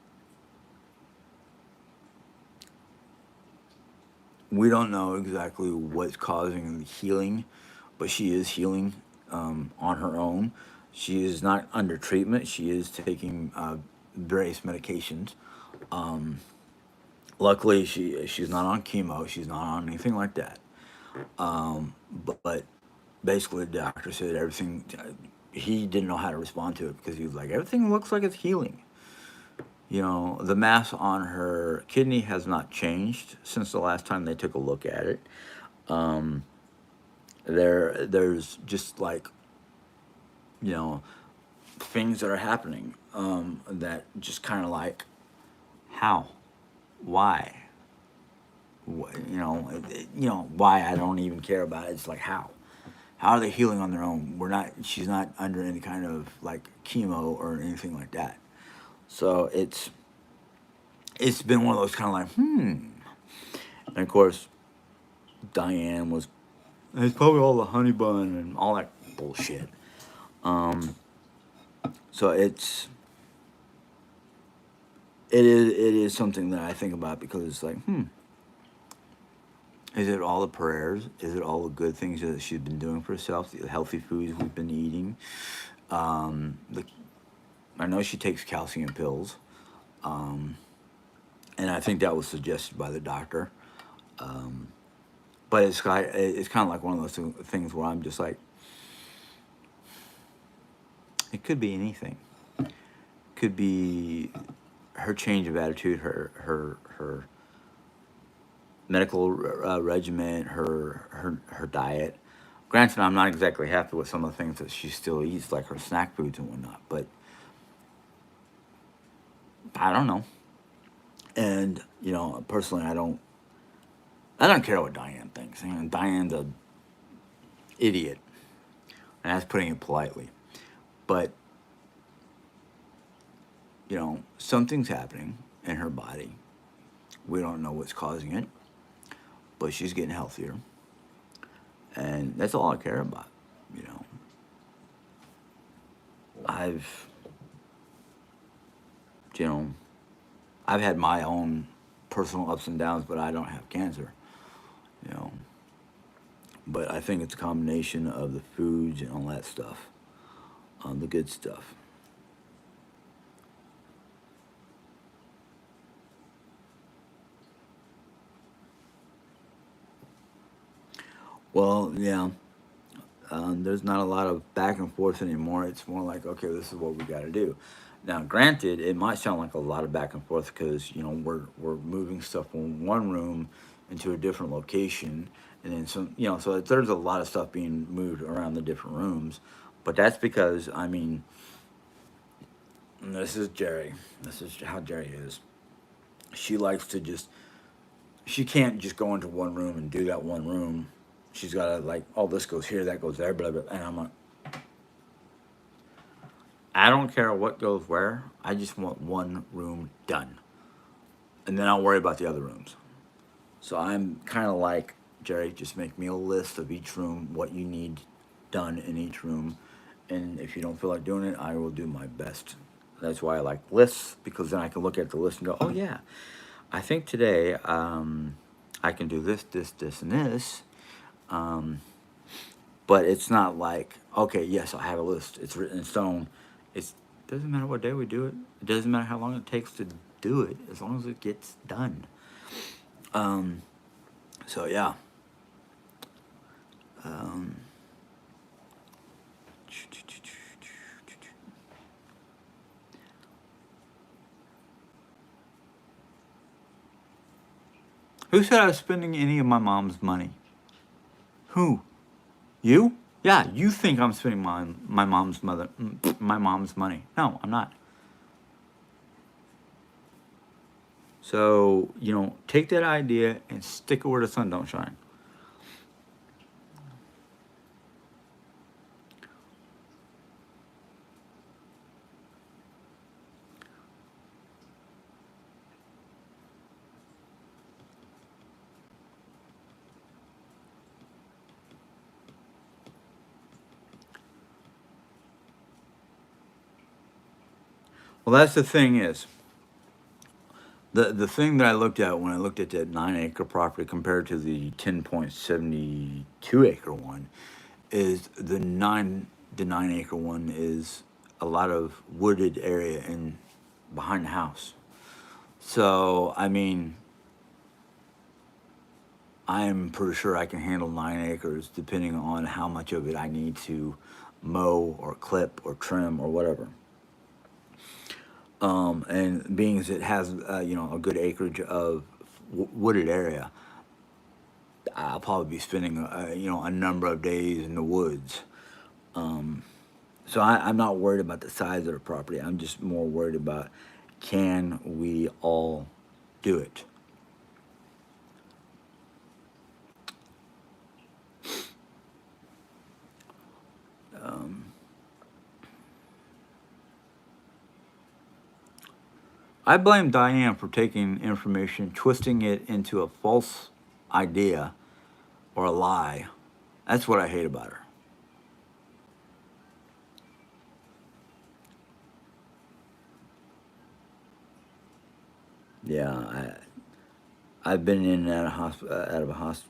we don't know exactly what's causing the healing, but she is healing on her own. She is not under treatment. She is taking various medications. Luckily, she's not on chemo. She's not on anything like that. But basically, the doctor said everything. He didn't know how to respond to it because he was like, everything looks like it's healing. The mass on her kidney has not changed since the last time they took a look at it. Um, there's just like you know things that are happening that just kind of like how, why, why I don't even care about it. It's like how are they healing on their own? We're not. She's not under any kind of like chemo or anything like that. So it's been one of those kind of like And of course, Diane was. It's probably all the honey bun and all that bullshit. Um, so it is something that I think about because it's like, is it all the prayers? Is it all the good things that she's been doing for herself? The healthy foods we've been eating. The I know she takes calcium pills, um, and I think that was suggested by the doctor. Um, but it's kind of like one of those things where I'm just like, it could be anything. Could be her change of attitude, her medical regimen, her diet. Granted, I'm not exactly happy with some of the things that she still eats, like her snack foods and whatnot. But I don't know. And personally, I don't care what Diane thinks. Diane's a idiot, and that's putting it politely. But something's happening in her body. We don't know what's causing it, but she's getting healthier, and that's all I care about. You know, I've you know I've had my own personal ups and downs, but I don't have cancer. You know, but I think it's a combination of the foods and all that stuff, the good stuff. Well, yeah, there's not a lot of back and forth anymore. It's more like, okay, this is what we got to do. Now, granted, it might sound like a lot of back and forth because we're moving stuff from one room into a different location, and then so there's a lot of stuff being moved around the different rooms. But that's because this is Jerry. This is how Jerry is. She likes to just she can't just go into one room and do that one room. She's got to like, oh, this goes here, that goes there, blah blah. And I'm like, I don't care what goes where. I just want one room done. and then I'll worry about the other rooms. So I'm kind of like Jerry. Just make me a list of each room, what you need done in each room, and if you don't feel like doing it, I will do my best. That's why I like lists, because then I can look at the list and go, oh yeah, I think today I can do this, this, this, and this. Um, but it's not like, okay, yes, I have a list. It's written in stone. It doesn't matter what day we do it. It doesn't matter how long it takes to do it, as long as it gets done. Um, so yeah. Um, who said I was spending any of my mom's money? Who? You? Yeah, you think I'm spending my mom's money. No, I'm not. So, take that idea and stick it where the sun don't shine. Well, that's the thing is, the thing that I looked at when I looked at that 9 acre property compared to the 10.72 acre one is the 9 acre one is a lot of wooded area in behind the house. So I mean, I'm pretty sure I can handle 9 acres depending on how much of it I need to mow or clip or trim or whatever. And being as it has a good acreage of wooded area, I'll probably be spending a number of days in the woods. So I'm not worried about the size of the property. I'm just more worried about, can we all do it? Um, I blame Diane for taking information, twisting it into a false idea or a lie. That's what I hate about her. Yeah, I've been in and out of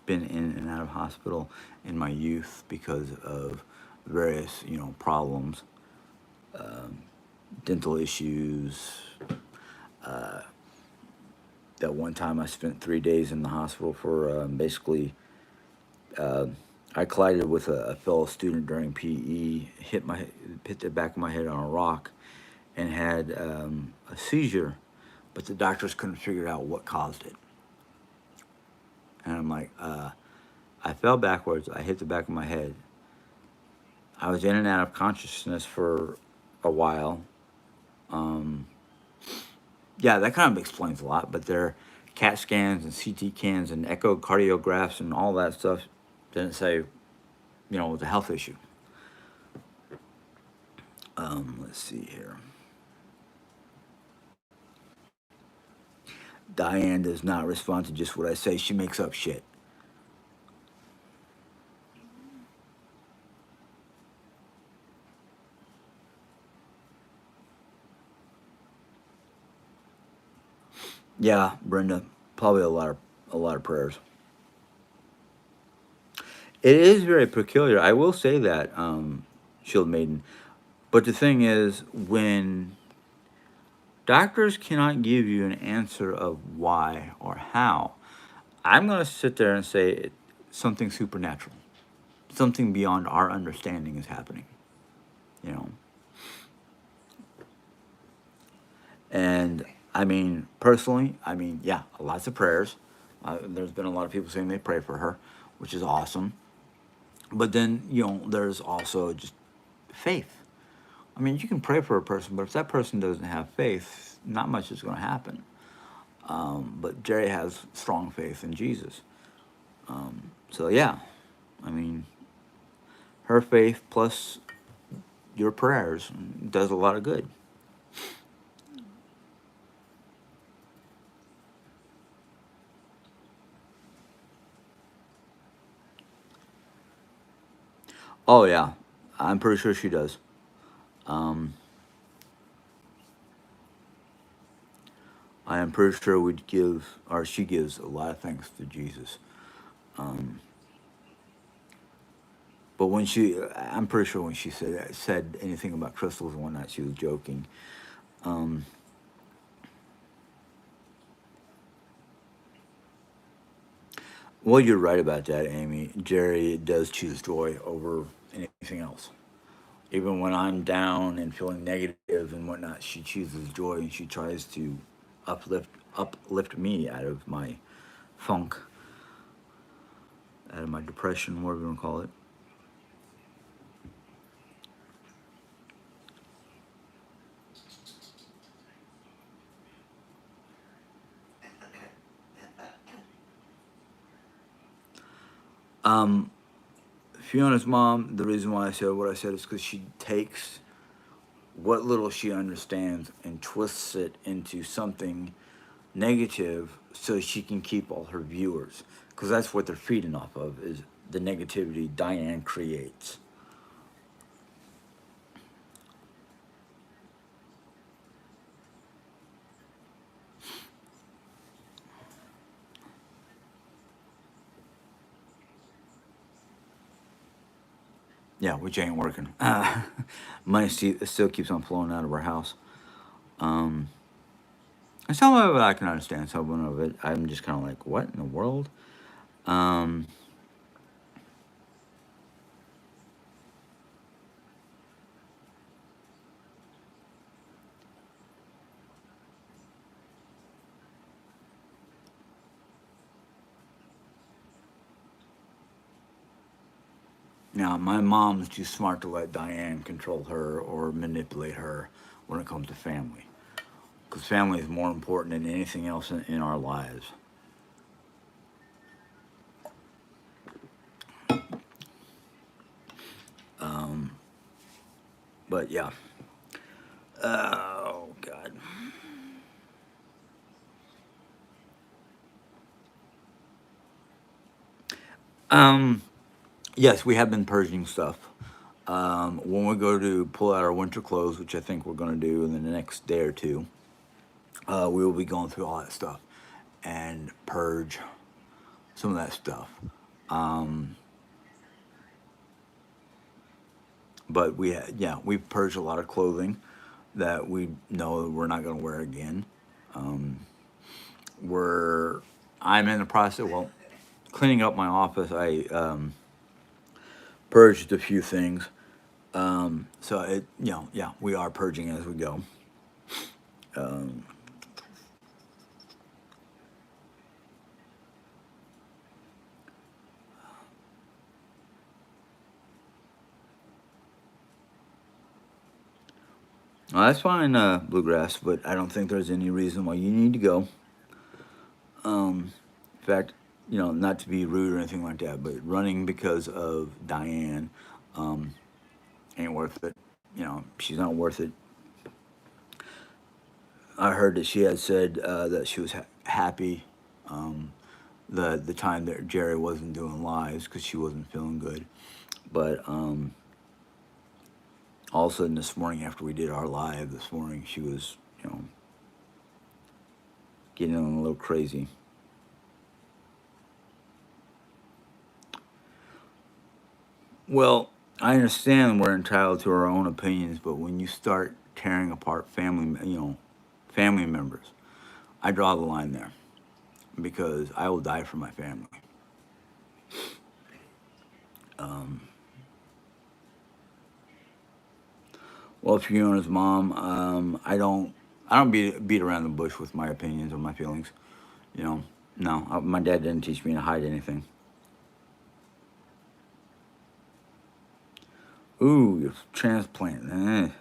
been in and out of hospital in my youth because of various problems, dental issues. Uh, that one time I spent 3 days in the hospital for basically. Uh, I collided with a fellow student during PE, hit the back of my head on a rock, and had a seizure, but the doctors couldn't figure out what caused it. And I'm like, I fell backwards. I hit the back of my head. I was in and out of consciousness for a while. Um, yeah, that kind of explains a lot. But their CAT scans and CT scans and echocardiographs and all that stuff didn't say, it was a health issue. Let's see here. Diane does not respond to just what I say. She makes up shit. Yeah, Brenda, probably a lot of prayers. It is very peculiar. I will say that, Shield Maiden. But the thing is, when doctors cannot give you an answer of why or how, I'm going to sit there and say something supernatural, something beyond our understanding is happening. You know, and I mean, personally, yeah, lots of prayers. There's been a lot of people saying they pray for her, which is awesome. But then, there's also just faith. I mean, you can pray for a person, but if that person doesn't have faith, not much is going to happen. But Jerry has strong faith in Jesus. So, yeah, I mean, her faith plus your prayers does a lot of good. Oh yeah, I'm pretty sure she does. Um, I am pretty sure we'd give, or she gives a lot of thanks to Jesus. Um, but when I'm pretty sure when she said anything about crystals and whatnot, she was joking. Um, well, you're right about that, Amy. Jerry does choose joy over anything else. Even when I'm down and feeling negative and whatnot, she chooses joy and she tries to uplift uplift me out of my funk, out of my depression, whatever you want to call it. Um, Fiona's mom, the reason why I said what I said is because she takes what little she understands and twists it into something negative so she can keep all her viewers. Because that's what they're feeding off of is the negativity Diane creates. Yeah, which ain't working. Money still keeps on flowing out of our house. Um, and some of it I can understand. Some of it I'm just kind of like, what in the world? Um, Now, my mom's too smart to let Diane control her or manipulate her when it comes to family. Because family is more important than anything else in our lives. Um, but yeah. Oh, God. Um, yes, we have been purging stuff. When we go to pull out our winter clothes, which I think we're going to do in the next day or two, we will be going through all that stuff and purge some of that stuff. Um, but yeah, we've purged a lot of clothing that we know we're not going to wear again. Um, we're I'm in the process. Well, cleaning up my office. I purged a few things. So yeah, we are purging as we go. Um, well, that's fine, bluegrass, but I don't think there's any reason why you need to go. In fact, not to be rude or anything like that, but running because of Diane um, ain't worth it. She's not worth it. I heard that she had said that she was happy um, the time that Jerry wasn't doing lives because she wasn't feeling good. But all of a sudden this morning, after we did our live this morning, she was getting a little crazy. Well, I understand we're entitled to our own opinions, but when you start tearing apart family members, I draw the line there because I will die for my family. Um, well, Fiona's mom, I don't beat around the bush with my opinions or my feelings. You know, no, my dad didn't teach me to hide anything. Ooh, your transplant.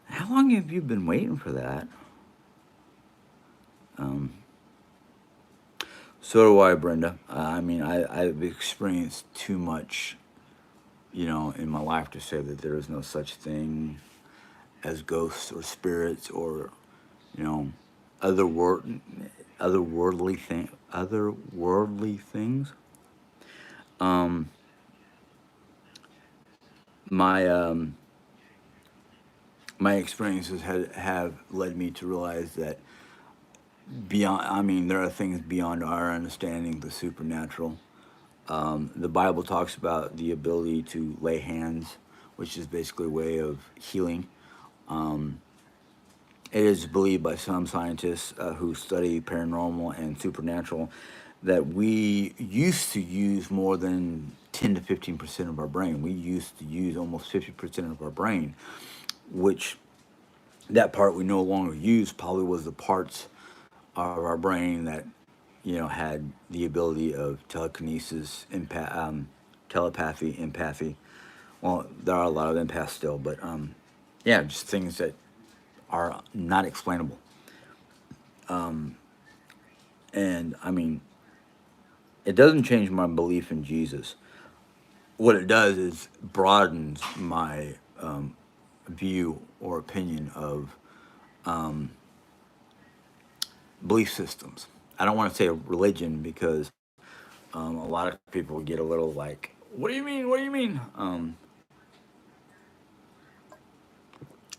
How long have you been waiting for that? Um, so do I, Brenda. I mean, I've experienced too much, in my life to say that there is no such thing as ghosts or spirits or, you know, other word, otherworldly things. Um, my my experiences have led me to realize that beyond, I mean, there are things beyond our understanding, the supernatural. The Bible talks about the ability to lay hands, which is basically a way of healing. Um, it is believed by some scientists who study paranormal and supernatural that we used to use more than 10 to 15% of our brain. We used to use almost 50% of our brain, which that part we no longer use probably was the parts of our brain that had the ability of telekinesis, telepathy, empathy. Well, there are a lot of empaths still, but yeah, just things that are not explainable. And I mean, it doesn't change my belief in Jesus. What it does is broadens my view or opinion of belief systems. I don't want to say a religion because a lot of people get a little like, "What do you mean? What do you mean?"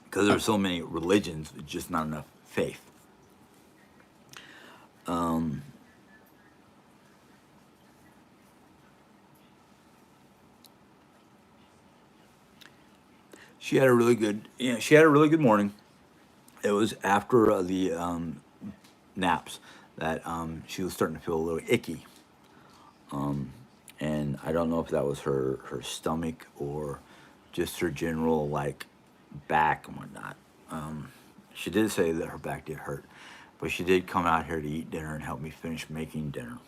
Because there's so many religions, it's just not enough faith. Um, she had a really good, she had a really good morning. It was after the naps that she was starting to feel a little icky, um, and I don't know if that was her stomach or just her general like back and whatnot. Um, she did say that her back did hurt, but she did come out here to eat dinner and help me finish making dinner.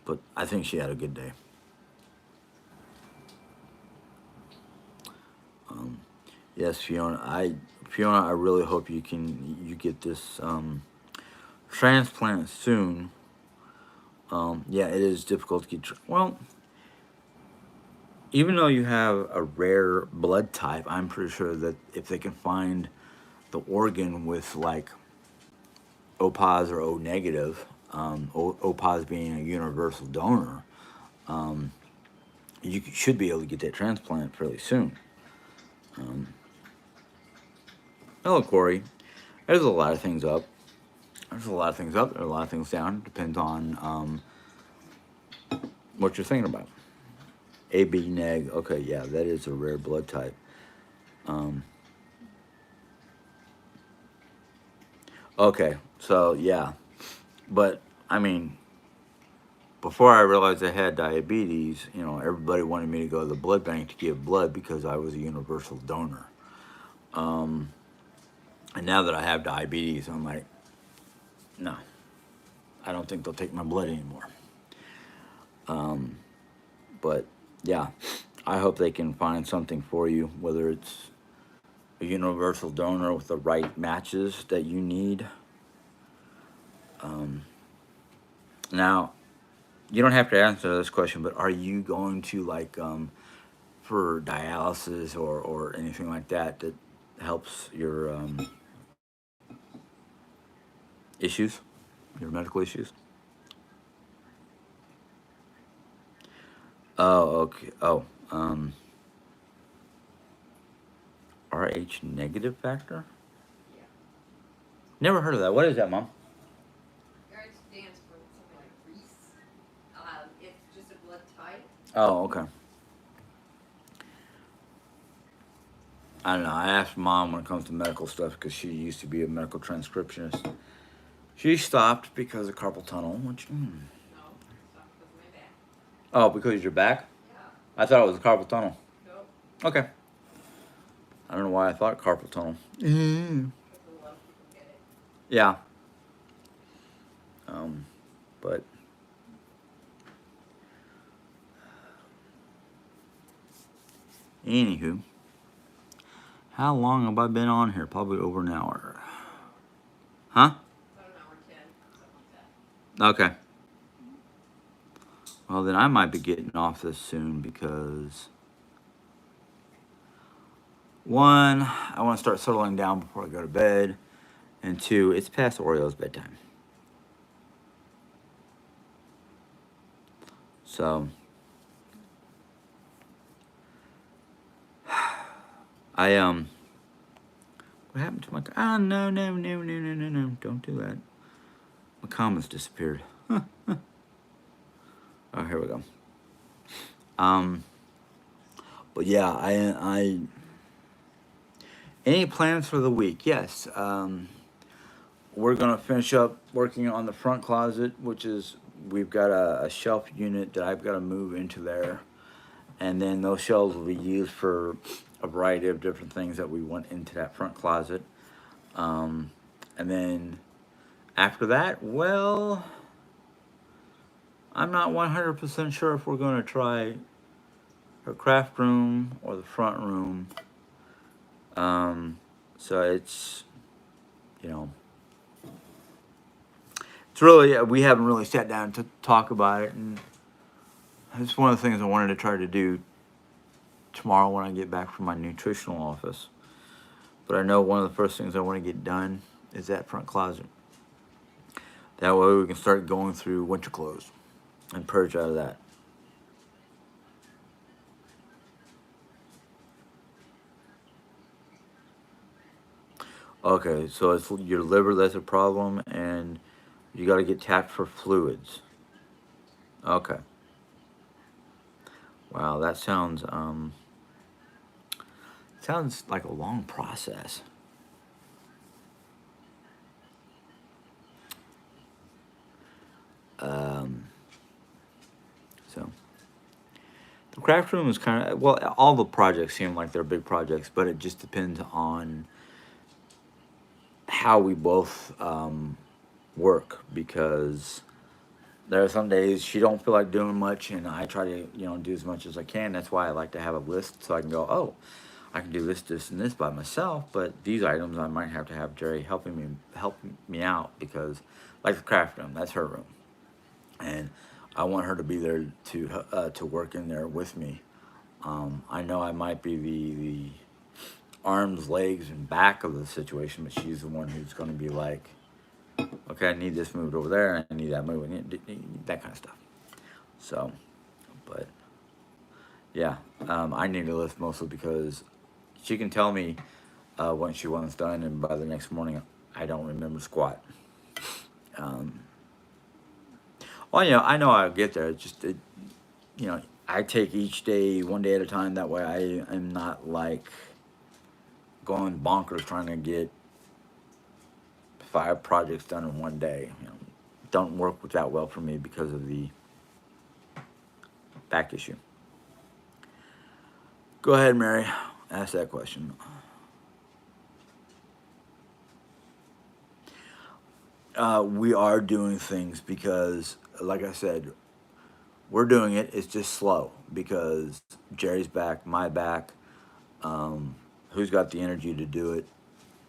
But I think she had a good day. Um, yes, Fiona. I really hope you get this transplant soon. Yeah, it is difficult to get. Well, even though you have a rare blood type, I'm pretty sure that if they can find the organ with like O positive or O negative, O positive being a universal donor, um, you should be able to get that transplant fairly soon. Um, Hello, Corey. There's a lot of things up. There's a lot of things up. There's a lot of things down. Depends on what you're thinking about. AB neg. Okay, yeah, that is a rare blood type. Um, okay, so yeah, but I mean, before I realized I had diabetes, everybody wanted me to go to the blood bank to give blood because I was a universal donor. Um, and now that I have diabetes, I'm like, no, I don't think they'll take my blood anymore. Um, but yeah, I hope they can find something for you, whether it's a universal donor with the right matches that you need. Um, Now, you don't have to answer this question, but are you going to like for dialysis or anything like that that helps your issues, your medical issues? Oh, okay. Oh, RH negative factor? Yeah. Never heard of that. What is that, Mom? It stands for something like Reese. It's just a blood type. Oh, okay. I don't know. I asked Mom when it comes to medical stuff because she used to be a medical transcriptionist. She stopped because of carpal tunnel, which. No, it's not because of my back. Oh, because you're back? Yeah. I thought it was a carpal tunnel. Nope. Okay. I don't know why I thought carpal tunnel. Because a lot of people get it. Yeah. Um, but anywho, how long have I been on here? Probably over an hour. Huh? About an hour 10, something like that. Okay. Well, then I might be getting off this soon because one, I want to start settling down before I go to bed, and two, it's past Oreo's bedtime. So I what happened to my? Ah, no, no, no, no, no, no, no! Don't do that. My comments disappeared. Oh, here we go. Um, but yeah, I any plans for the week? Yes. We're gonna finish up working on the front closet, which is we've got a shelf unit that I've got to move into there, and then those shelves will be used for a variety of different things that we want into that front closet. Um, and then after that, well, I'm not 100% sure if we're going to try her craft room or the front room. Um, so you know, it's really, we haven't really sat down to talk about it. And it's one of the things I wanted to try to do tomorrow when I get back from my nutritional office. But I know one of the first things I want to get done is that front closet. That way we can start going through winter clothes and purge out of that. Okay, so it's your liver that's a problem, and you got to get tapped for fluids. Okay. Wow, that sounds like a long process. Um, so the craft room is kind of well, all the projects seem like they're big projects, but it just depends on how we both work because there are some days she don't feel like doing much, and I try to do as much as I can. That's why I like to have a list so I can go, oh, I can do this, and this by myself. But these items I might have to have Jerry help me out because, like the craft room, that's her room, and I want her to be there to work in there with me. I know I might be the arms, legs, and back of the situation, but she's the one who's going to be like, okay, I need this moved over there, I need that moved, that kind of stuff. So, but yeah, I need to lift mostly because she can tell me when she wants done, and by the next morning, I don't remember squat. Um, well, I know I'll get there. It's just, I take each day one day at a time. That way, I am not like going bonkers trying to get 5 projects done in one day. Don't work with that well for me because of the back issue. Go ahead, Mary. Ask that question. We are doing things because, like I said, we're doing it. It's just slow because Jerry's back, my back. Who's got the energy to do it?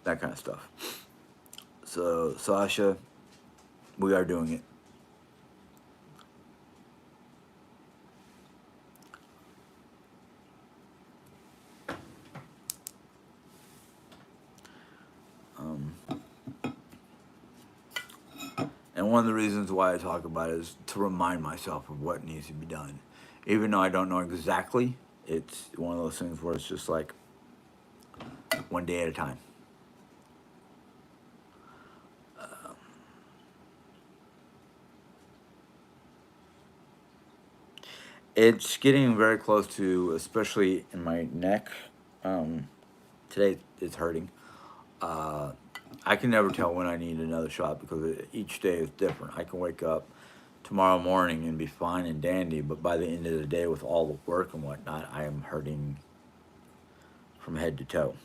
That kind of stuff. So, Sasha, we are doing it. Um, and one of the reasons why I talk about it is to remind myself of what needs to be done. Even though I don't know exactly, it's one of those things where it's just like one day at a time. It's getting very close to, especially in my neck. Um, Today it's hurting. Uh, I can never tell when I need another shot because each day is different. I can wake up tomorrow morning and be fine and dandy, but by the end of the day, with all the work and whatnot, I am hurting from head to toe.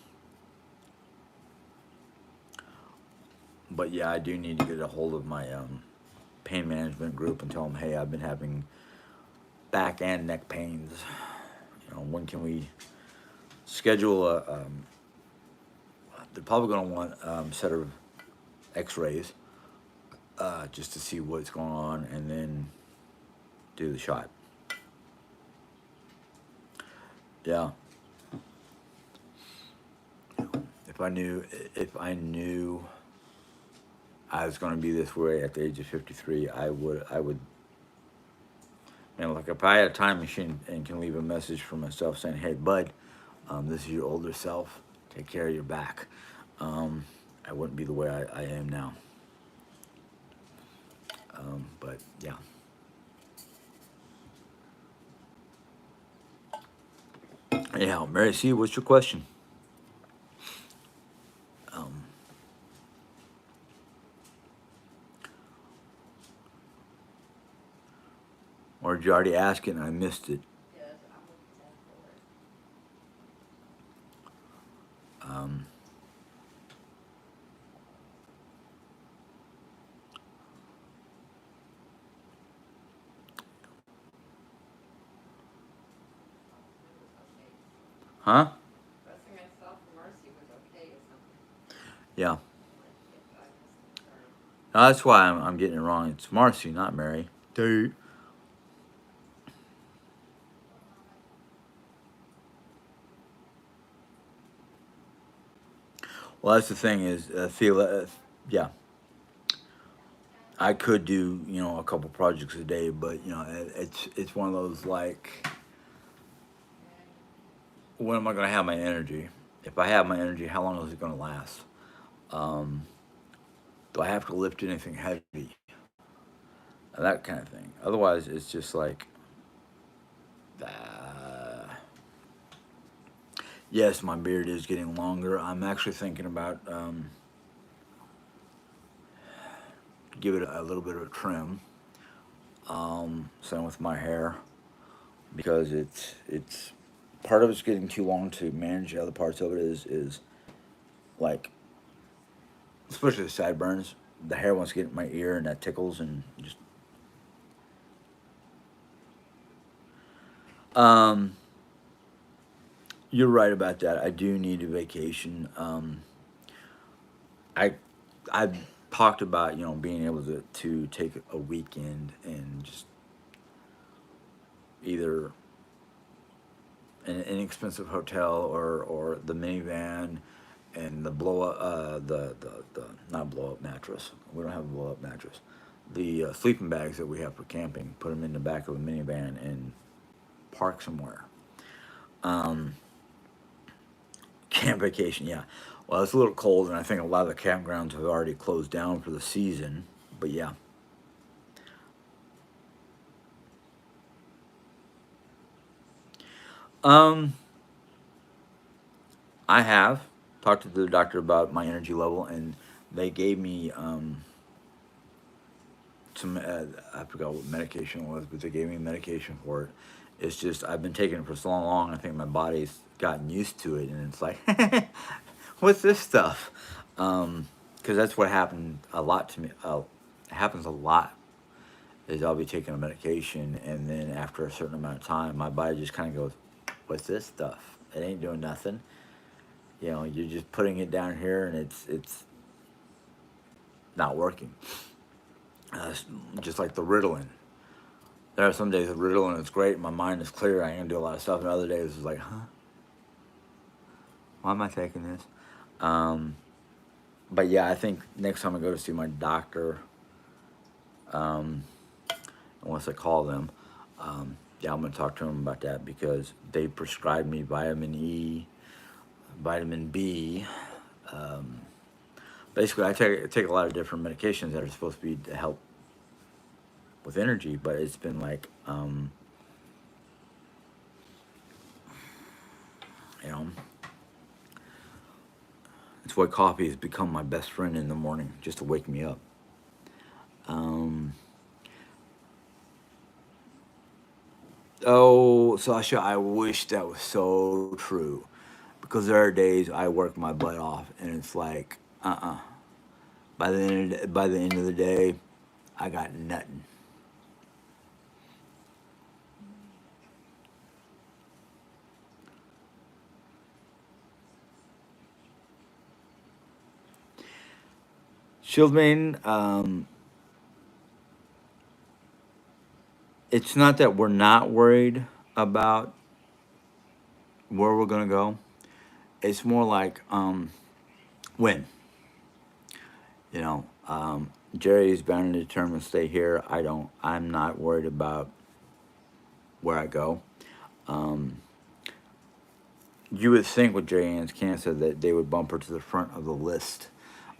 But yeah, I do need to get a hold of my pain management group and tell them, hey, I've been having back and neck pains. When can we schedule a? They're probably going to want a set of X-rays just to see what's going on, and then do the shot. Yeah. If I knew, if I knew I was going to be this way at the age of 53, I would. Like if I had a time machine and can leave a message for myself saying, "Hey, bud, this is your older self. take care of your back. I wouldn't be the way I am now. But yeah. Anyhow, Mary C, what's your question? Um, or did you already ask it and I missed it? Yes, I'm looking for it. Um, It was okay. huh? Dressing myself for Marcy was okay or something. Yeah. Like, if I was concerned. No, that's why I'm getting it wrong. It's Marcy, not Mary. Dude. Well, that's the thing is, yeah, I could do a couple projects a day, but it's one of those like, when am I going to have my energy? If I have my energy, how long is it going to last? Um, do I have to lift anything heavy? That kind of thing. Otherwise, it's just like, uh, yes, my beard is getting longer. I'm actually thinking about give it a little bit of a trim. Same with my hair because it's part of it's getting too long to manage. The other parts of it is like, especially the sideburns. The hair wants to get in my ear and that tickles and just. Um, you're right about that. I do need a vacation. I I've talked about being able to take a weekend and just either an inexpensive hotel or the minivan and the blow up the not blow up mattress. We don't have a blow up mattress. The sleeping bags that we have for camping. Put them in the back of a minivan and park somewhere. Um, Camp vacation, yeah. Well, it's a little cold, and I think a lot of the campgrounds have already closed down for the season. But yeah, um, I have talked to the doctor about my energy level, and they gave me some. I forgot what medication it was, but they gave me medication for it. It's just I've been taking it for so long. I think my body's gotten used to it, and it's like, what's this stuff? Because that's what happened a lot to me. It happens a lot. Is I'll be taking a medication, and then after a certain amount of time, my body just kind of goes, "What's this stuff? It ain't doing nothing." You're just putting it down here, and it's not working. Just like the Ritalin. There are some days with Ritalin, it's great. My mind is clear. I can do a lot of stuff, and other days it's like, huh? Why am I taking this? Um, but yeah, I think next time I go to see my doctor, um, unless I call them, yeah, I'm gonna talk to them about that because they prescribed me vitamin E, vitamin B. Um, Basically, I take a lot of different medications that are supposed to be to help with energy, but it's been like, you know, it's why coffee has become my best friend in the morning, just to wake me up. Um, oh, Sasha, I wish that was so true, because there are days I work my butt off, and it's like, by the end of the day, I got nothing. Shieldman, it's not that we're not worried about where we're gonna go. It's more like when. Jerry's bound and determined to stay here. I don't. I'm not worried about where I go. Um, you would think with Jay Ann's cancer that they would bump her to the front of the list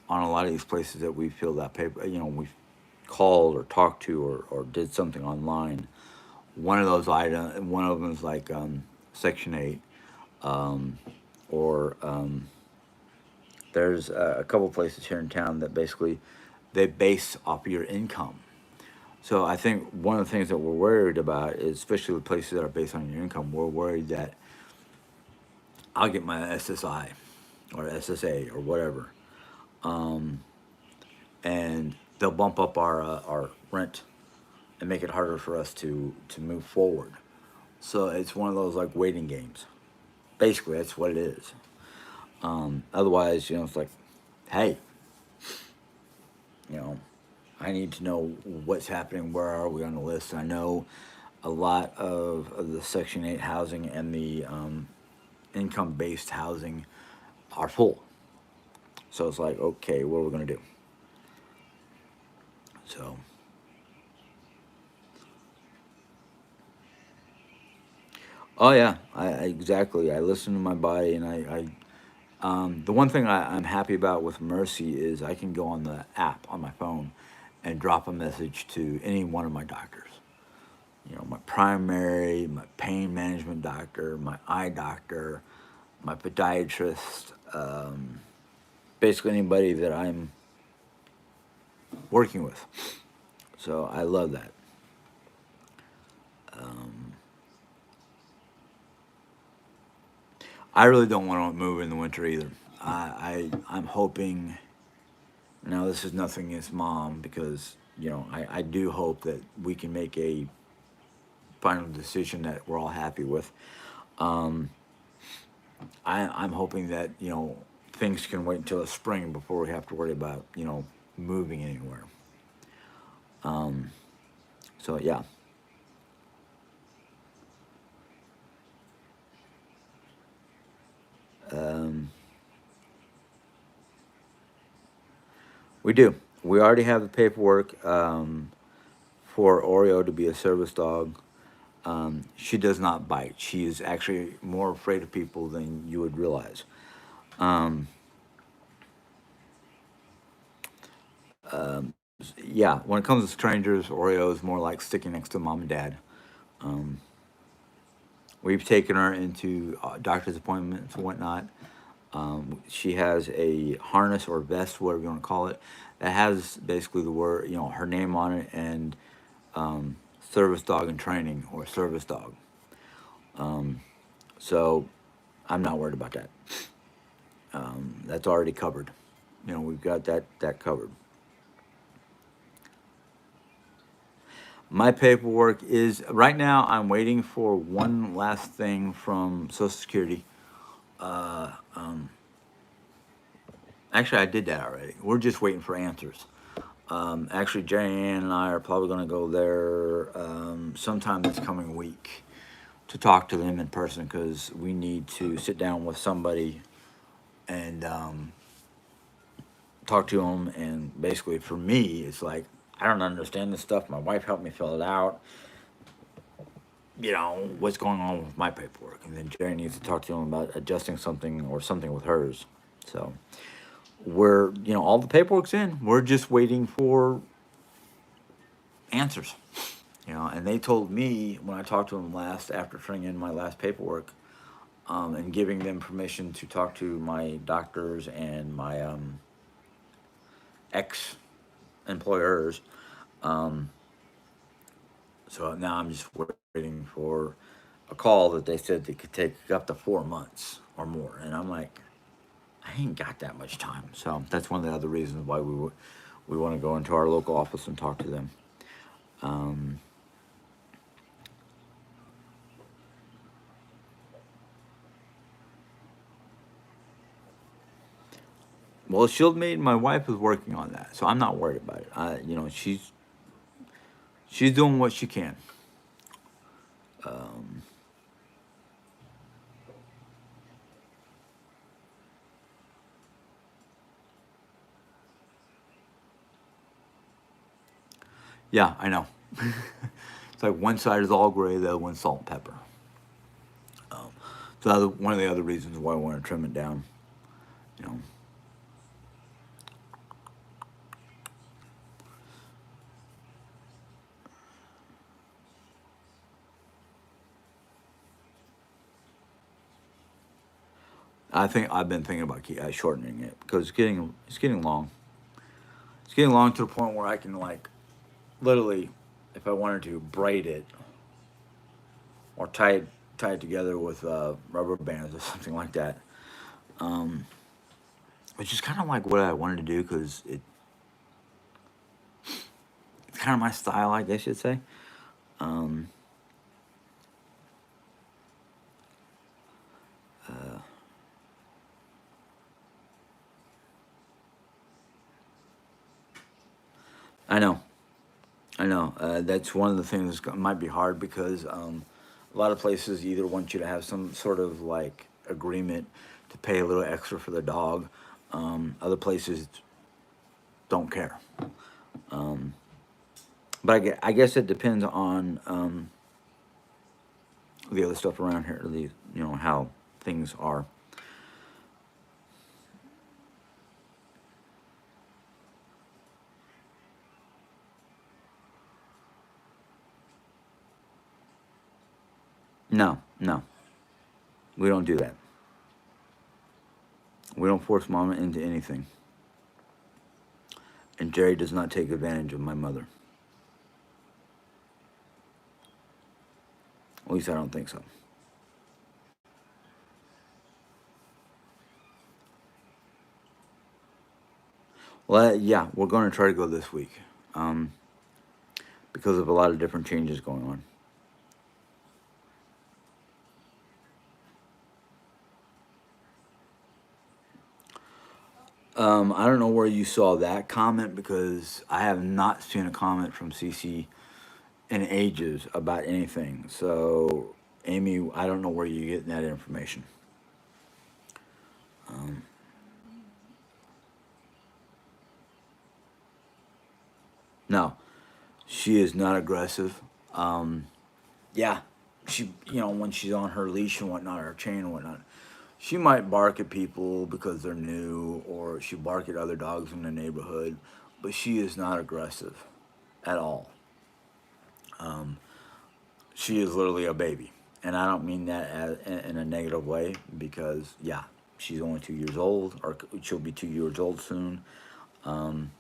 on a lot of these places that we filled out paper. We've called or talked to or did something online. One of those items, one of them is like Section 8, um, or there's a couple places here in town that basically they base off of your income. So I think one of the things that we're worried about is, especially the places that are based on your income, we're worried that I'll get my SSI or SSA or whatever, um, and they'll bump up our rent and make it harder for us to move forward. So it's one of those like waiting games. Basically, that's what it is. Otherwise, it's like, hey, you know, I need to know what's happening. Where are we on the list? I know a lot of the Section 8 housing and the income based housing are full. So it's like, okay, what are we going to do? So, oh yeah, exactly. I listen to my body, and the one thing I'm happy about with Mercy is I can go on the app on my phone and drop a message to any one of my doctors. My primary, my pain management doctor, my eye doctor, my podiatrist, basically anybody that I'm working with. So I love that. Um, I really don't want to move in the winter either. I'm hoping. Now this is nothing against mom because I do hope that we can make a final decision that we're all happy with. Um, I'm hoping that things can wait until the spring before we have to worry about moving anywhere. Um, so yeah, um, we do. We already have the paperwork for Oreo to be a service dog. She does not bite. She is actually more afraid of people than you would realize. Um, yeah, when it comes to strangers, Oreo is more like sticking next to mom and dad. Um, we've taken her into doctor's appointments and whatnot. She has a harness or vest, whatever you want to call it, that has basically the word, her name on it and service dog in training or service dog. Um, so I'm not worried about that. That's already covered. We've got that covered. My paperwork is right now. I'm waiting for one last thing from Social Security. Uh, um, Actually, I did that already. We're just waiting for answers. Actually, Jane and I are probably going to go there sometime this coming week to talk to them in person because we need to sit down with somebody and talk to them. And basically, for me, it's like I don't understand this stuff. My wife helped me fill it out. What's going on with my paperwork, and then Jerry needs to talk to him about adjusting something or something with hers. So we're all the paperwork's in. We're just waiting for answers. And they told me when I talked to them last after turning in my last paperwork, and giving them permission to talk to my doctors and my ex employers. Um, so now I'm just waiting for a call that they said they could take up to 4 months or more, and I'm like, I ain't got that much time. So that's one of the other reasons why we want to go into our local office and talk to them. Um, well, Shield Mate, my wife is working on that, so I'm not worried about it. She's doing what she can. Um, yeah, I know. It's like one side is all gray, the other one's salt and pepper. Um, so one of the other reasons why I want to trim it down. You know, I think I've been thinking about shortening it because it's getting long. It's getting long to the point where I can like literally, if I wanted to, braid it or tie it together with rubber bands or something like that. Um, which is kind of like what I wanted to do because it's kind of my style, I guess you'd say. Um, uh, I know, I know. That's one of the things that might be hard because a lot of places either want you to have some sort of like agreement to pay a little extra for the dog. Other places don't care. Um, but I guess it depends on the other stuff around here, how things are. No, no, we don't do that. We don't force mama into anything. And Jerry does not take advantage of my mother. At least I don't think so. Well, yeah, we're going to try to go this week um, because of a lot of different changes going on. I don't know where you saw that comment because I have not seen a comment from CC in ages about anything. So, Amy, I don't know where you're getting that information. Um, no, she is not aggressive. Um, yeah, when she's on her leash and whatnot, her chain and whatnot, she might bark at people because they're new, or she bark at other dogs in the neighborhood, but she is not aggressive at all. Um, she is literally a baby, and I don't mean that in a negative way because yeah, she's only 2 years old, or she'll be 2 years old soon. Um,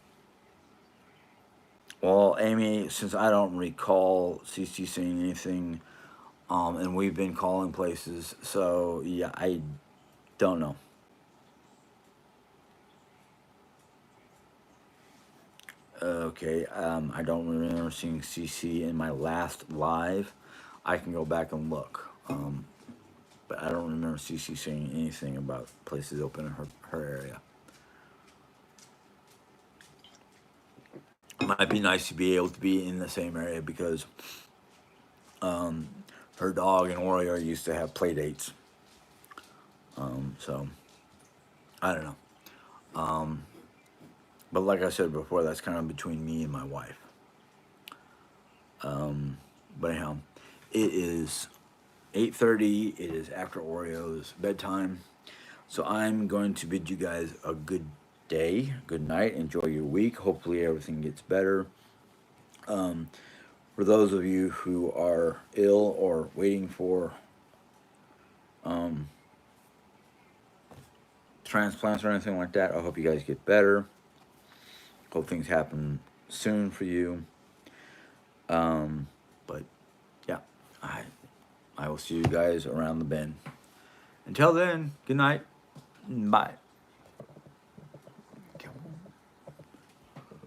well, Amy, since I don't recall CC saying anything, and we've been calling places, so yeah, I don't know. Okay, I don't remember seeing CC in my last live. I can go back and look, but I don't remember CC saying anything about places open in her area. It might be nice to be able to be in the same area because um, her dog and Oreo used to have play dates. So I don't know. Um, but like I said before, that's kind of between me and my wife. But anyhow, it is 8:30. It is after Oreo's bedtime. So I'm going to bid you guys a good day, good night. Enjoy your week. Hopefully everything gets better. Um, for those of you who are ill or waiting for um, transplants or anything like that, I hope you guys get better. Hope things happen soon for you. But yeah, I will see you guys around the bend. Until then, good night. Bye.